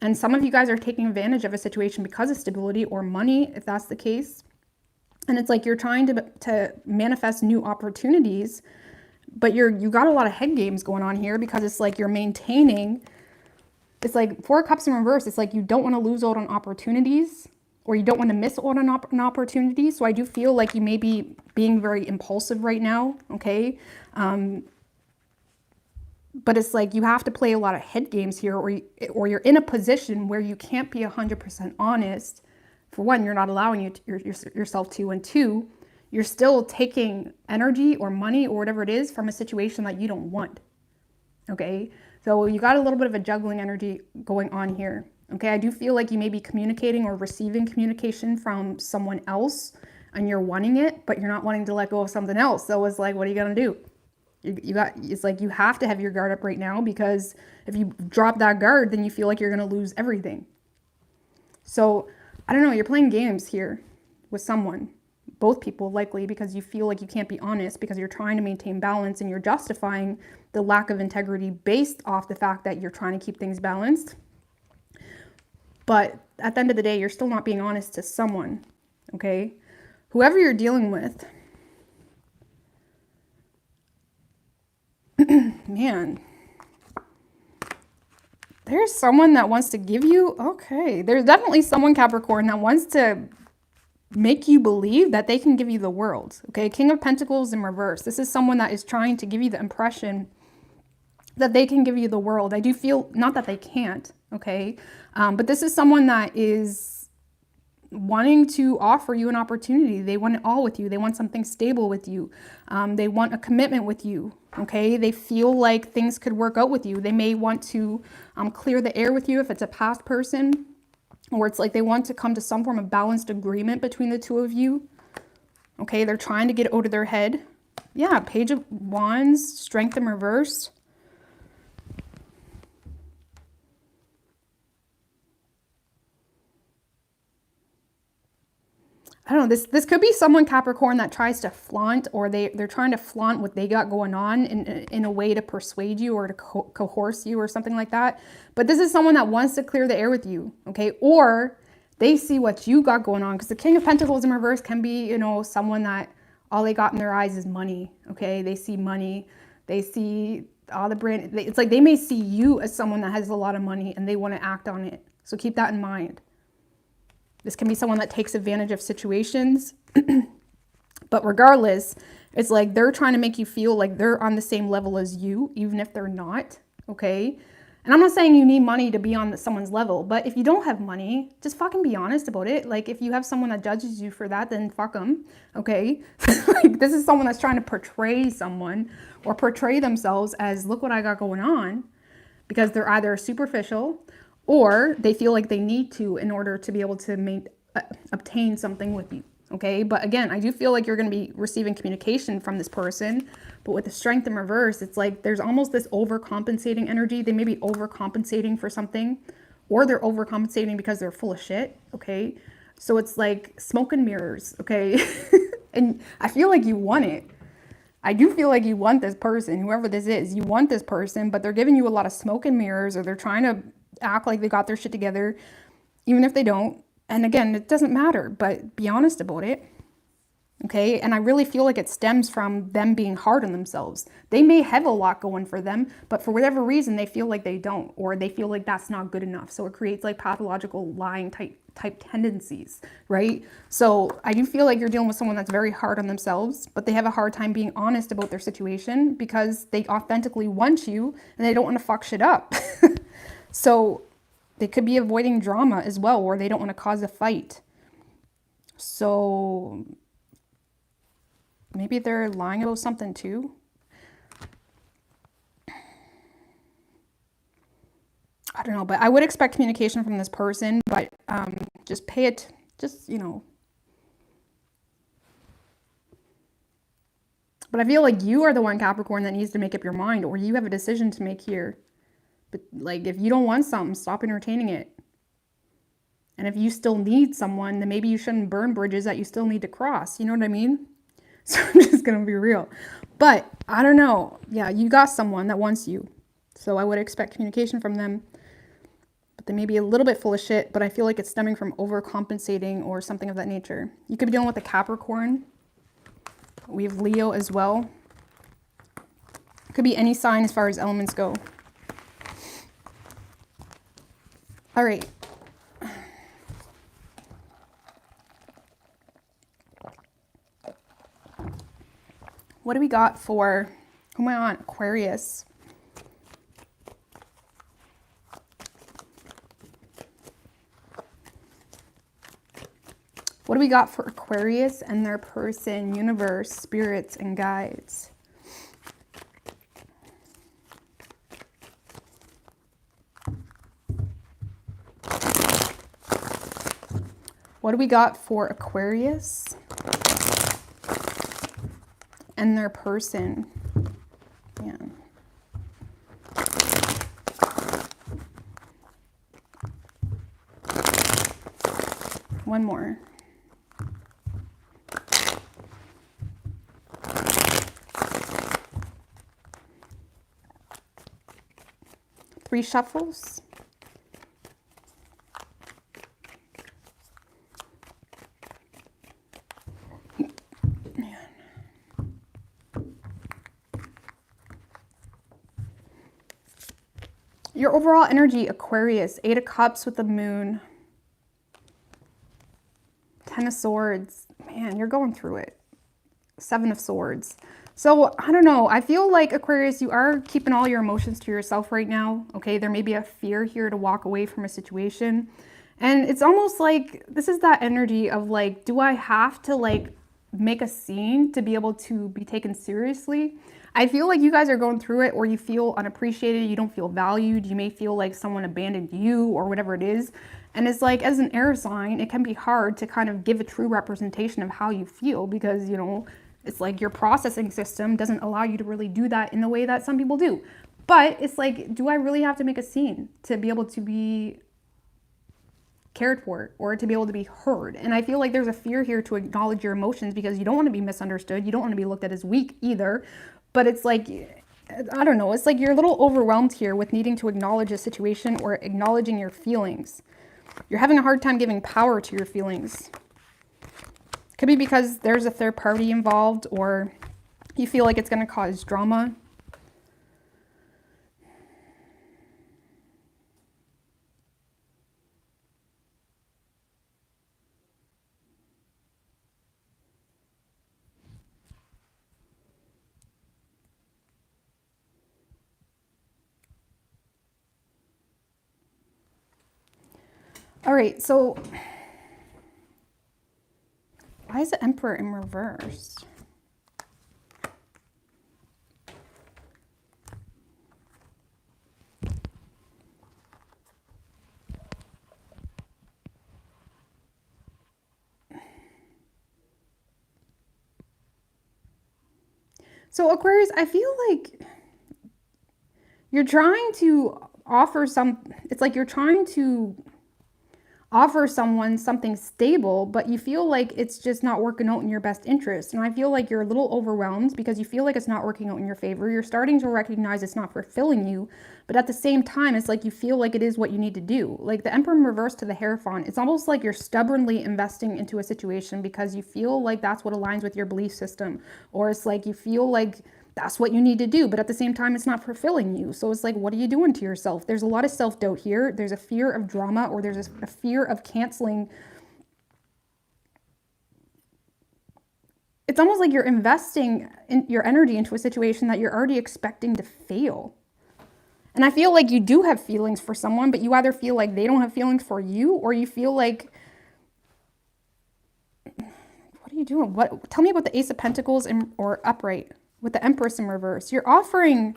And some of you guys are taking advantage of a situation because of stability or money, if that's the case. And it's like you're trying to manifest new opportunities, but you got a lot of head games going on here because it's like you're maintaining. It's like Four of Cups in reverse. It's like you don't want to lose out on opportunities or you don't want to miss out on an opportunity. So I do feel like you may be being very impulsive right now, okay? But it's like you have to play a lot of head games here or you're in a position where you can't be 100% honest. For one, you're not allowing yourself to, and two, you're still taking energy or money or whatever it is from a situation that you don't want, okay? So you got a little bit of a juggling energy going on here, okay? I do feel like you may be communicating or receiving communication from someone else and you're wanting it, but you're not wanting to let go of something else. So it's like, what are you going to do? It's like you have to have your guard up right now because if you drop that guard, then you feel like you're going to lose everything. So I don't know, you're playing games here with someone, both people likely, because you feel like you can't be honest because you're trying to maintain balance and you're justifying the lack of integrity based off the fact that you're trying to keep things balanced. But at the end of the day, you're still not being honest to someone, okay? Whoever you're dealing with, man, There's someone that wants to give you, okay. There's definitely someone, Capricorn, that wants to make you believe that they can give you the world, okay? King of Pentacles in reverse. This is someone that is trying to give you the impression that they can give you the world. I do feel, not that they can't, okay? But this is someone that is wanting to offer you an opportunity. They want it all with you. They want something stable with you. They want a commitment with you, okay? They feel like things could work out with you. They may want to clear the air with you if it's a past person, or it's like they want to come to some form of balanced agreement between the two of you, okay? They're trying to get out of their head. Yeah, Page of Wands, Strength in reverse. I don't know, this could be someone, Capricorn, that tries to flaunt, or they're trying to flaunt what they got going on in a way to persuade you or to coerce you or something like that. But this is someone that wants to clear the air with you, okay? Or they see what you got going on, because the King of Pentacles in reverse can be, you know, someone that all they got in their eyes is money, okay? They see money, they see all the brand. It's like they may see you as someone that has a lot of money and they want to act on it. So keep that in mind. This can be someone that takes advantage of situations. But regardless, it's like they're trying to make you feel like they're on the same level as you, even if they're not, okay? And I'm not saying you need money to be on someone's level, but if you don't have money, just fucking be honest about it. Like, if you have someone that judges you for that, then fuck them, okay? Like, this is someone that's trying to portray someone or portray themselves as, look what I got going on, because they're either superficial or they feel like they need to in order to be able to obtain something with you, okay? But again, I do feel like you're going to be receiving communication from this person, but with the Strength in reverse, it's like there's almost this overcompensating energy. They may be overcompensating for something, or they're overcompensating because they're full of shit, okay? So it's like smoke and mirrors, okay? And I feel like you want it. I do feel like you want this person, whoever this is, you want this person, but they're giving you a lot of smoke and mirrors, or they're trying to act like they got their shit together, even if they don't. And again, it doesn't matter, but be honest about it, okay? And I really feel like it stems from them being hard on themselves. They may have a lot going for them, but for whatever reason, they feel like they don't, or they feel like that's not good enough. So it creates like pathological lying type tendencies, right? So I do feel like you're dealing with someone that's very hard on themselves, but they have a hard time being honest about their situation because they authentically want you and they don't want to fuck shit up. So they could be avoiding drama as well, or they don't want to cause a fight. So maybe they're lying about something too. I don't know, but I would expect communication from this person, but just pay it, just, you know. But I feel like you are the one, Capricorn, that needs to make up your mind, or you have a decision to make here. But like, if you don't want something, stop entertaining it. And if you still need someone, then maybe you shouldn't burn bridges that you still need to cross. You know what I mean? So I'm just going to be real. But I don't know. Yeah, you got someone that wants you. So I would expect communication from them. But they may be a little bit full of shit, but I feel like it's stemming from overcompensating or something of that nature. You could be dealing with a Capricorn. We have Leo as well. It could be any sign as far as elements go. All right. What do we got for, who am I on? Aquarius. What do we got for Aquarius and their person, universe, spirits, and guides? What do we got for Aquarius and their person? Yeah. One more. Three shuffles. Your overall energy, Aquarius, 8 of Cups with the Moon, 10 of Swords. Man, you're going through it. 7 of Swords. So, I don't know. I feel like, Aquarius, you are keeping all your emotions to yourself right now. Okay, there may be a fear here to walk away from a situation. And it's almost like, this is that energy of like, do I have to like make a scene to be able to be taken seriously? I feel like you guys are going through it, or you feel unappreciated, you don't feel valued, you may feel like someone abandoned you or whatever it is. And it's like, as an air sign, it can be hard to kind of give a true representation of how you feel, because, you know, it's like your processing system doesn't allow you to really do that in the way that some people do. But it's like, do I really have to make a scene to be able to be cared for, or to be able to be heard? And I feel like there's a fear here to acknowledge your emotions, because you don't want to be misunderstood. You don't want to be looked at as weak either. But it's like, I don't know, it's like you're a little overwhelmed here with needing to acknowledge a situation or acknowledging your feelings. You're having a hard time giving power to your feelings. Could be because there's a third party involved, or you feel like it's going to cause drama. All right, so why is the Emperor in reverse? So Aquarius, I feel like you're trying to offer it's like you're trying to offer someone something stable, but you feel like it's just not working out in your best interest. And I feel like you're a little overwhelmed because you feel like it's not working out in your favor. You're starting to recognize it's not fulfilling you, but at the same time, it's like you feel like it is what you need to do. Like the Emperor in reverse to the Hierophant, it's almost like you're stubbornly investing into a situation because you feel like that's what aligns with your belief system, or it's like you feel like that's what you need to do, but at the same time, it's not fulfilling you. So it's like, what are you doing to yourself? There's a lot of self-doubt here. There's a fear of drama, or there's a fear of canceling. It's almost like you're investing in your energy into a situation that you're already expecting to fail. And I feel like you do have feelings for someone, but you either feel like they don't have feelings for you, or you feel like, what are you doing? Tell me about the Ace of Pentacles or upright with the Empress in reverse. You're offering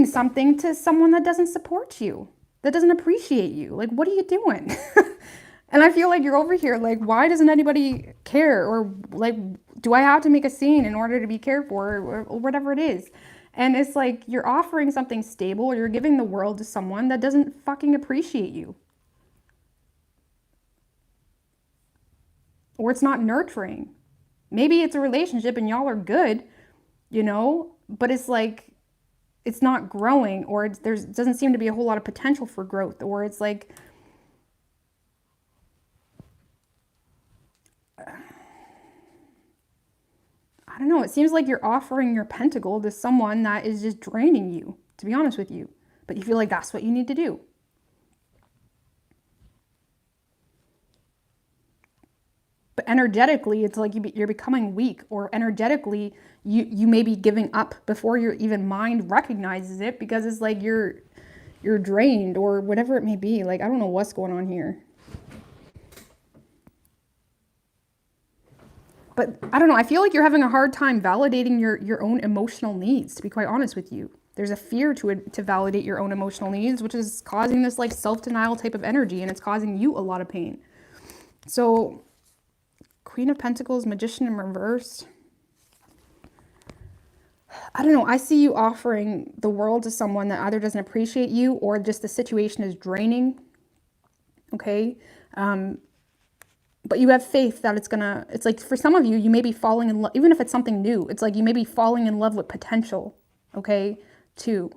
something to someone that doesn't support you, that doesn't appreciate you. Like, what are you doing? And I feel like you're over here like, why doesn't anybody care? Or like, do I have to make a scene in order to be cared for, or whatever it is? And it's like you're offering something stable, or you're giving the world to someone that doesn't fucking appreciate you. Or it's not nurturing. Maybe it's a relationship and y'all are good, you know, but it's like, it's not growing, or there doesn't seem to be a whole lot of potential for growth, or it's like, I don't know, it seems like you're offering your pentacle to someone that is just draining you, to be honest with you, but you feel like that's what you need to do. But energetically, it's like you're becoming weak, or energetically, you may be giving up before your even mind recognizes it, because it's like you're drained, or whatever it may be. Like, I don't know what's going on here. But I don't know, I feel like you're having a hard time validating your own emotional needs, to be quite honest with you. There's a fear to validate your own emotional needs, which is causing this like self-denial type of energy, and it's causing you a lot of pain. So Queen of Pentacles, Magician in reverse. I don't know, I see you offering the world to someone that either doesn't appreciate you, or just the situation is draining. Okay? But you have faith that it's like for some of you, you may be falling in love, even if it's something new. It's like you may be falling in love with potential, okay, too.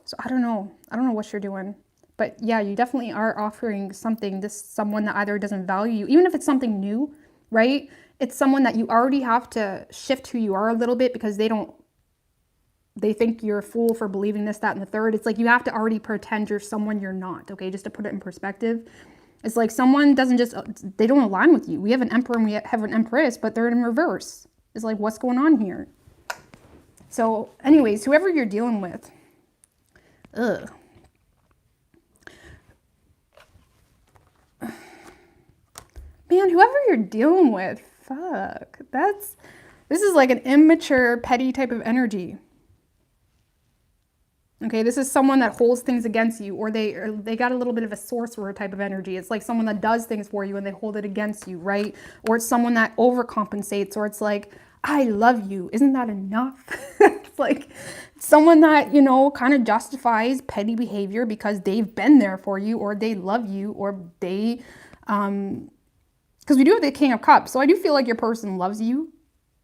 So I don't know. I don't know what you're doing. But yeah, you definitely are offering something to someone that either doesn't value you, even if it's something new, right? It's someone that you already have to shift who you are a little bit because they think you're a fool for believing this, that, and the third. It's like you have to already pretend you're someone you're not, okay? Just to put it in perspective. It's like someone doesn't just, they don't align with you. We have an emperor and we have an empress, but they're in reverse. It's like, what's going on here? So anyways, whoever you're dealing with, ugh. Man, whoever you're dealing with, fuck. This is like an immature, petty type of energy. Okay, this is someone that holds things against you, or they got a little bit of a sorcerer type of energy. It's like someone that does things for you and they hold it against you, right? Or it's someone that overcompensates, or it's like, I love you. Isn't that enough? It's like someone that, you know, kind of justifies petty behavior because they've been there for you, or they love you, or they, because we do have the King of Cups. So I do feel like your person loves you,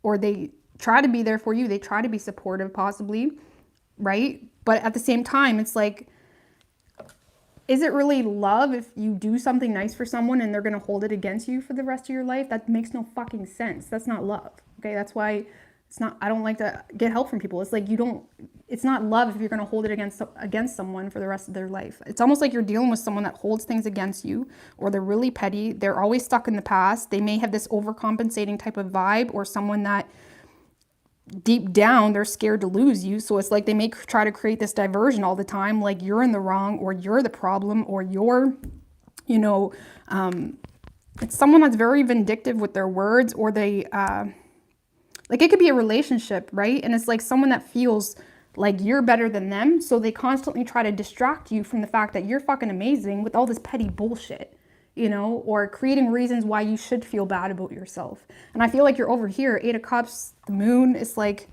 or they try to be there for you. They try to be supportive possibly, right? But at the same time, it's like, is it really love if you do something nice for someone and they're going to hold it against you for the rest of your life? That makes no fucking sense. That's not love. Okay. That's why it's not, I don't like to get help from people. It's like, it's not love if you're going to hold it against someone for the rest of their life. It's almost like you're dealing with someone that holds things against you, or they're really petty. They're always stuck in the past. They may have this overcompensating type of vibe, or someone that deep down they're scared to lose you. So it's like they may try to create this diversion all the time, like you're in the wrong, or you're the problem, or you're, you know, it's someone that's very vindictive with their words, or they like it could be a relationship, right? And it's like someone that feels like you're better than them, so they constantly try to distract you from the fact that you're fucking amazing with all this petty bullshit, you know, or creating reasons why you should feel bad about yourself. And I feel like you're over here, 8 of Cups, the moon. It's like,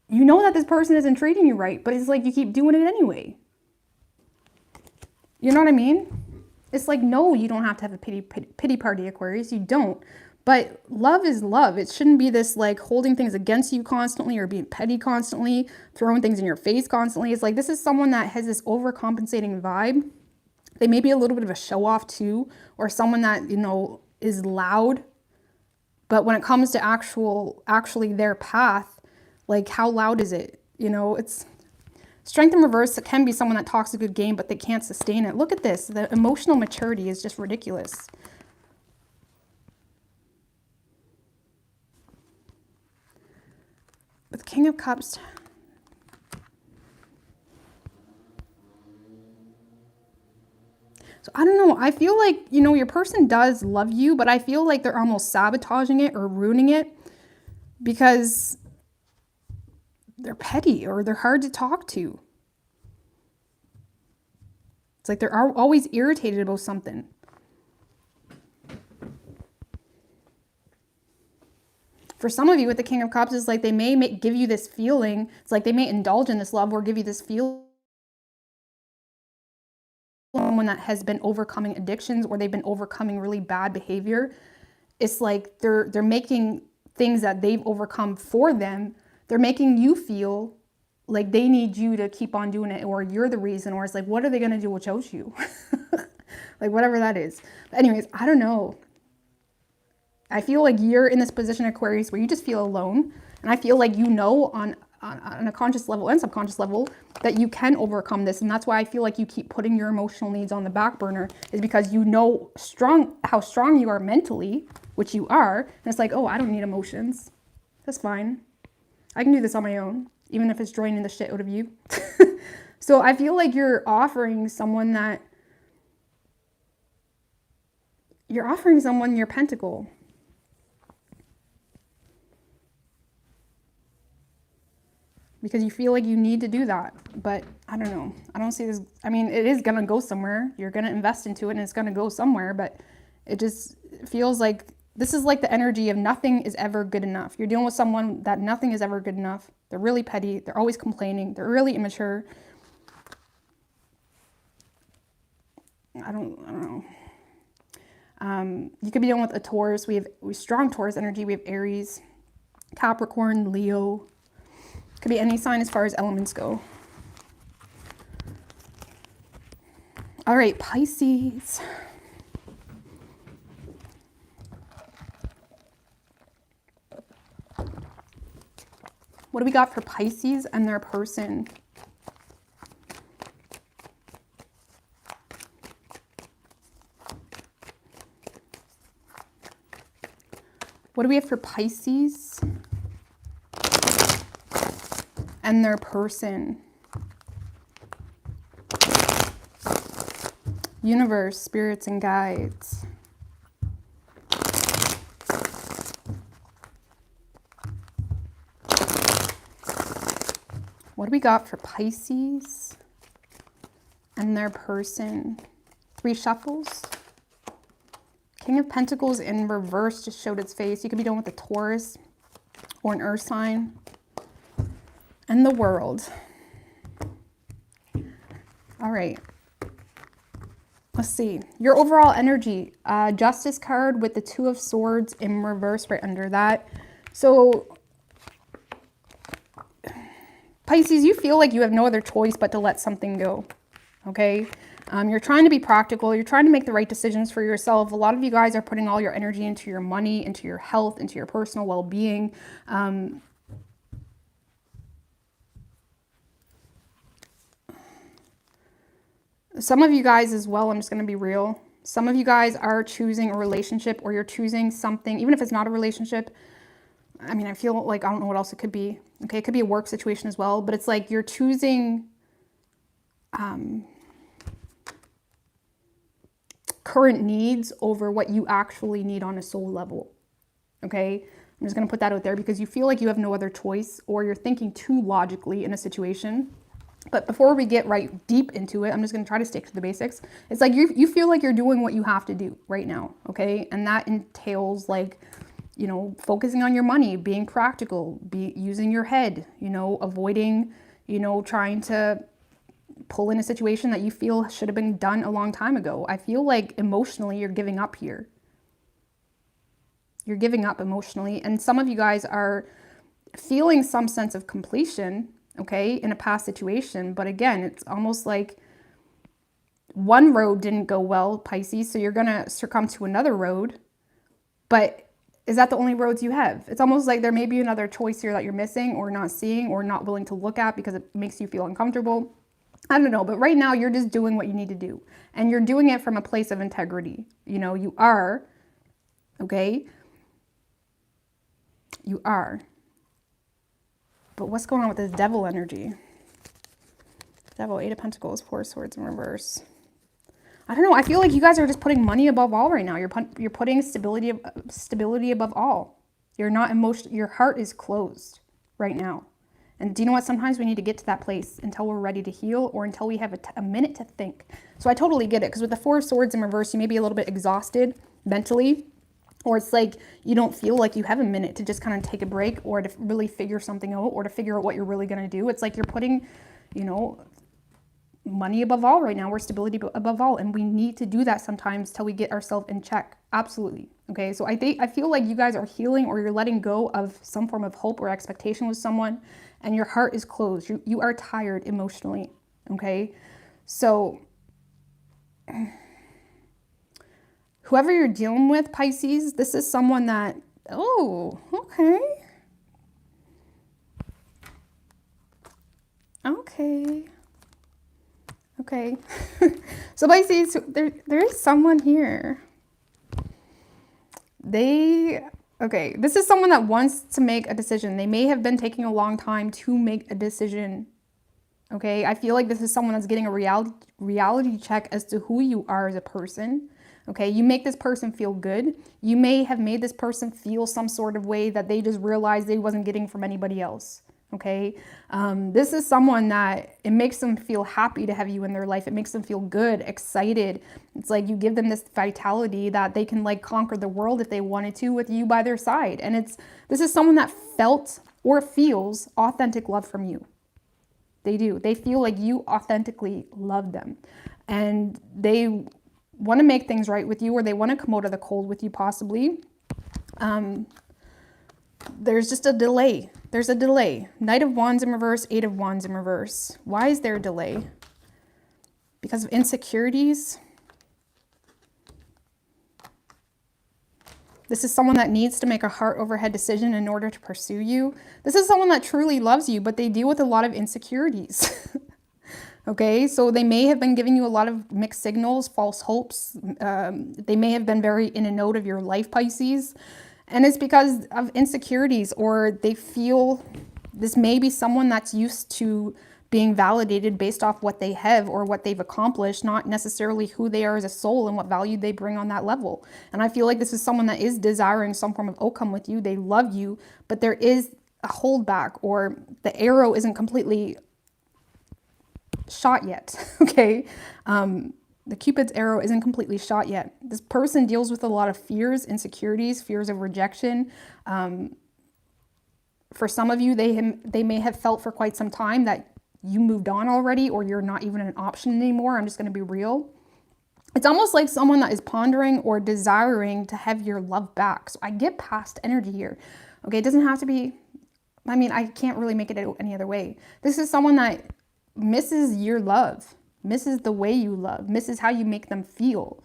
you know that this person isn't treating you right, but it's like you keep doing it anyway. You know what I mean? It's like, no, you don't have to have a pity party, Aquarius. You don't. But love is love. It shouldn't be this like holding things against you constantly, or being petty constantly, throwing things in your face constantly. It's like, this is someone that has this overcompensating vibe. They may be a little bit of a show off too, or someone that, you know, is loud. But when it comes to actually their path, like how loud is it? You know, it's strength in reverse. It can be someone that talks a good game, but they can't sustain it. Look at this. The emotional maturity is just ridiculous. With King of Cups, so I don't know. I feel like, you know, your person does love you, but I feel like they're almost sabotaging it or ruining it because they're petty or they're hard to talk to. It's like they're always irritated about something. For some of you with the King of Cups, it's like they may give you this feeling. It's like they may indulge in this love or give you this feeling. Someone that has been overcoming addictions, or they've been overcoming really bad behavior. It's like they're making things that they've overcome for them. They're making you feel like they need you to keep on doing it, or you're the reason, or it's like, what are they going to do without you? Like whatever that is. But anyways, I don't know. I feel like you're in this position, Aquarius, where you just feel alone. And I feel like, you know, on a conscious level and subconscious level, that you can overcome this. And that's why I feel like you keep putting your emotional needs on the back burner, is because you know how strong you are mentally, which you are. And it's like, oh, I don't need emotions. That's fine. I can do this on my own, even if it's draining the shit out of you. So I feel like you're offering someone your pentacle. Because you feel like you need to do that. But I don't know. I don't see this. I mean, it is going to go somewhere. You're going to invest into it and it's going to go somewhere. But it just feels like this is like the energy of nothing is ever good enough. You're dealing with someone that nothing is ever good enough. They're really petty. They're always complaining. They're really immature. I don't know. You could be dealing with a Taurus. We have strong Taurus energy. We have Aries, Capricorn, Leo. Could be any sign as far as elements go. All right, Pisces. What do we got for Pisces and their person? What do we have for Pisces and their person? Universe, spirits, and guides. What do we got for Pisces and their person? 3 shuffles. King of Pentacles in reverse just showed its face. You could be dealing with a Taurus or an earth sign. And the World. All right. Let's see. Your overall energy. Justice card with the 2 of Swords in reverse right under that. So, Pisces, you feel like you have no other choice but to let something go. Okay? You're trying to be practical. You're trying to make the right decisions for yourself. A lot of you guys are putting all your energy into your money, into your health, into your personal well-being. Some of you guys as well, I'm just going to be real. Some of you guys are choosing a relationship, or you're choosing something, even if it's not a relationship. I mean, I feel like I don't know what else it could be. Okay, it could be a work situation as well, but it's like you're choosing current needs over what you actually need on a soul level. Okay, I'm just going to put that out there because you feel like you have no other choice, or you're thinking too logically in a situation. But before we get right deep into it, I'm just going to try to stick to the basics. It's like you feel like you're doing what you have to do right now, okay? And that entails, like, you know, focusing on your money, being practical, using your head, you know, avoiding, you know, trying to pull in a situation that you feel should have been done a long time ago. I feel like emotionally you're giving up here. You're giving up emotionally. And some of you guys are feeling some sense of completion, okay, in a past situation. But again, it's almost like one road didn't go well, Pisces, so you're going to succumb to another road. But is that the only roads you have? It's almost like there may be another choice here that you're missing, or not seeing, or not willing to look at because it makes you feel uncomfortable. I don't know, but right now you're just doing what you need to do. And you're doing it from a place of integrity. You know, you are, okay? You are. But what's going on with this devil energy? Devil, 8 of Pentacles, 4 swords in reverse. I don't know. I feel like you guys are just putting money above all right now. You're putting stability above all. You're not emotional. Your heart is closed right now. And do you know what? Sometimes we need to get to that place until we're ready to heal, or until we have a minute to think. So I totally get it, because with the 4 swords in reverse, you may be a little bit exhausted mentally. Or it's like you don't feel like you have a minute to just kind of take a break, or to really figure something out, or to figure out what you're really going to do. It's like you're putting, you know, money above all right now, or stability above all. And we need to do that sometimes till we get ourselves in check. Absolutely. Okay. So I feel like you guys are healing, or you're letting go of some form of hope or expectation with someone, and your heart is closed. You are tired emotionally. Okay. So whoever you're dealing with, Pisces, this is someone that, oh, okay. Okay. Okay. So Pisces, there is someone here. Okay, this is someone that wants to make a decision. They may have been taking a long time to make a decision. Okay, I feel like this is someone that's getting a reality check as to who you are as a person. Okay, you make this person feel good. You may have made this person feel some sort of way that they just realized they wasn't getting from anybody else. Okay, this is someone that it makes them feel happy to have you in their life. It makes them feel good, excited. It's like you give them this vitality that they can, like, conquer the world if they wanted to with you by their side. And this is someone that felt or feels authentic love from you. They do. They feel like you authentically love them, and they want to make things right with you, or they want to come out of the cold with you possibly. There's just a delay. There's a delay. Knight of Wands in reverse, 8 of Wands in reverse. Why is there a delay? because of insecurities. This is someone that needs to make a heart over head decision in order to pursue you. This is someone that truly loves you, but they deal with a lot of insecurities. Okay, so they may have been giving you a lot of mixed signals, false hopes. They may have been very in and out of your life, Pisces. And it's because of insecurities, or they feel this may be someone that's used to being validated based off what they have or what they've accomplished, not necessarily who they are as a soul and what value they bring on that level. And I feel like this is someone that is desiring some form of outcome with you. They love you, but there is a holdback, or the arrow isn't completely shot yet. Okay. The Cupid's arrow isn't completely shot yet. This person deals with a lot of fears, insecurities, fears of rejection. For some of you, they may have felt for quite some time that you moved on already, or you're not even an option anymore. I'm just going to be real. It's almost like someone that is pondering or desiring to have your love back. So I get past energy here. Okay, it doesn't have to be, I mean, I can't really make it any other way. This is someone that misses your love, misses the way you love, misses how you make them feel.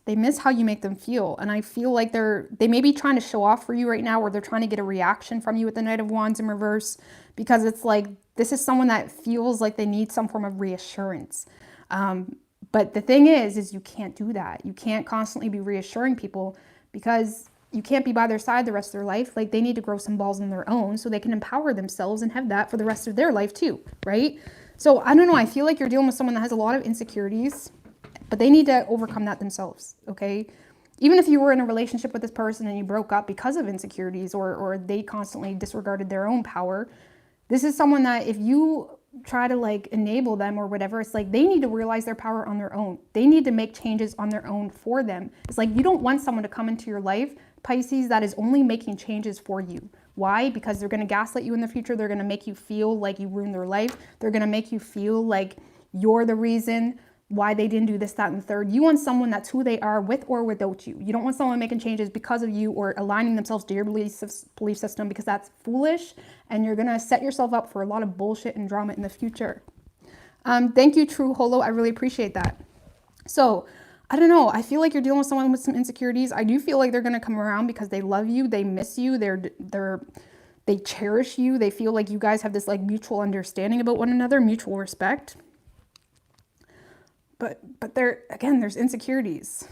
They miss how you make them feel. And I feel like they may be trying to show off for you right now, or they're trying to get a reaction from you with the Knight of Wands in reverse, because it's like, this is someone that feels like they need some form of reassurance. But the thing is you can't do that. You can't constantly be reassuring people, because you can't be by their side the rest of their life. Like, they need to grow some balls on their own so they can empower themselves and have that for the rest of their life too, right? So I don't know. I feel like you're dealing with someone that has a lot of insecurities, but they need to overcome that themselves, okay? Even if you were in a relationship with this person and you broke up because of insecurities, or they constantly disregarded their own power, this is someone that if you try to like enable them or whatever, it's like they need to realize their power on their own. They need to make changes on their own for them. It's like you don't want someone to come into your life, Pisces, that is only making changes for you. Why? Because they're going to gaslight you in the future. They're going to make you feel like you ruined their life. They're going to make you feel like you're the reason why they didn't do this, that, and the third. You want someone that's who they are with or without you. You don't want someone making changes because of you or aligning themselves to your belief system, because that's foolish, and you're going to set yourself up for a lot of bullshit and drama in the future. Thank you, True Holo. I really appreciate that. So, I don't know. I feel like you're dealing with someone with some insecurities. I do feel like they're going to come around because they love you. They miss you. They cherish you. They feel like you guys have this like mutual understanding about one another, mutual respect. But there's insecurities.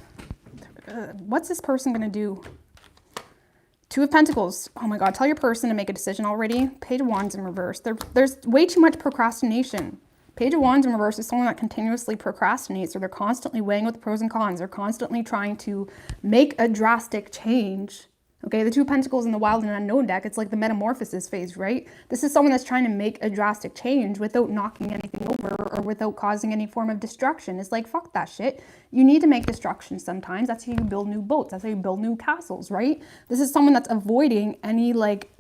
What's this person going to do? Two of Pentacles. Oh my God, tell your person to make a decision already. Page of Wands in reverse. There's way too much procrastination. Page of Wands in reverse is someone that continuously procrastinates, or they're constantly weighing with the pros and cons. They're constantly trying to make a drastic change. Okay, the Two of Pentacles in the Wild and Unknown deck, it's like the metamorphosis phase, right? This is someone that's trying to make a drastic change without knocking anything over or without causing any form of destruction. It's like, fuck that shit. You need to make destruction sometimes. That's how you build new boats. That's how you build new castles, right? This is someone that's avoiding any like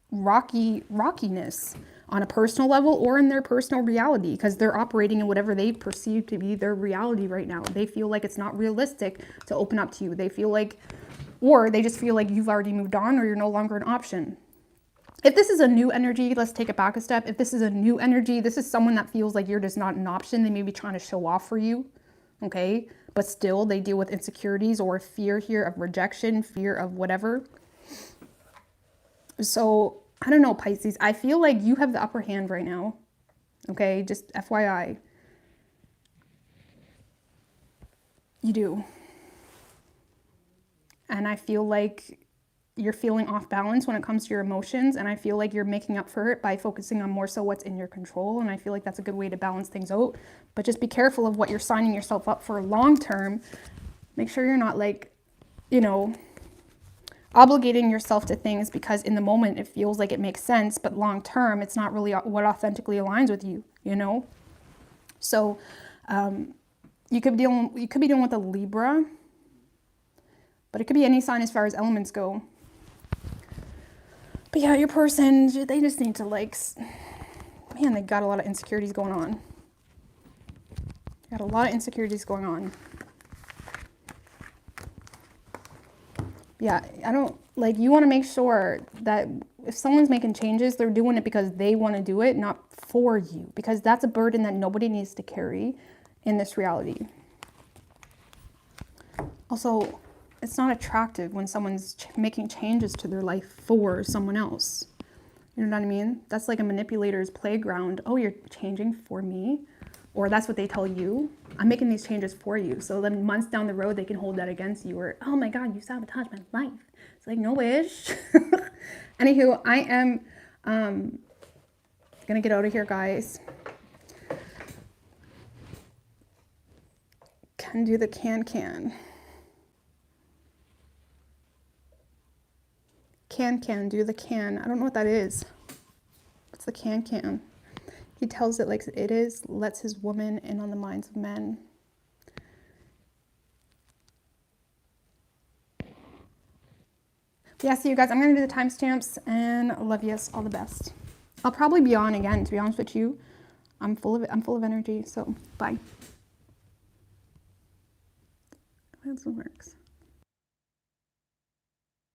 rockiness on a personal level or in their personal reality, because they're operating in whatever they perceive to be their reality right now. They feel like it's not realistic to open up to you. They feel like, or they just feel like you've already moved on, or you're no longer an option. If this is a new energy, let's take it back a step. If this is a new energy, this is someone that feels like you're just not an option. They may be trying to show off for you, okay? But still, they deal with insecurities or fear here of rejection, fear of whatever. So, I don't know, Pisces. I feel like you have the upper hand right now, okay? Just FYI. You do. And I feel like you're feeling off balance when it comes to your emotions. And I feel like you're making up for it by focusing on more so what's in your control. And I feel like that's a good way to balance things out. But just be careful of what you're signing yourself up for long term. Make sure you're not like, you know, obligating yourself to things because in the moment it feels like it makes sense. But long term, it's not really what authentically aligns with you, you know? So you could be dealing with a Libra. But it could be any sign as far as elements go. But yeah, your person, they just need to like, man, they got a lot of insecurities going on. Got a lot of insecurities going on. Yeah, I don't, like, you want to make sure that if someone's making changes, they're doing it because they want to do it, not for you. Because that's a burden that nobody needs to carry in this reality. Also, it's not attractive when someone's making changes to their life for someone else. You know what I mean? That's like a manipulator's playground. Oh, you're changing for me? Or that's what they tell you. I'm making these changes for you. So then months down the road, they can hold that against you. Or, oh my God, you sabotaged my life. It's like, no wish. Anywho, I am gonna get out of here, guys. Can do the can. Can do the can. I don't know what that is. What's the can? He tells it like it is, lets his woman in on the minds of men. Yeah, so you guys, I'm going to do the timestamps, and love yous, all the best. I'll probably be on again, to be honest with you. I'm full of energy, so bye. That works.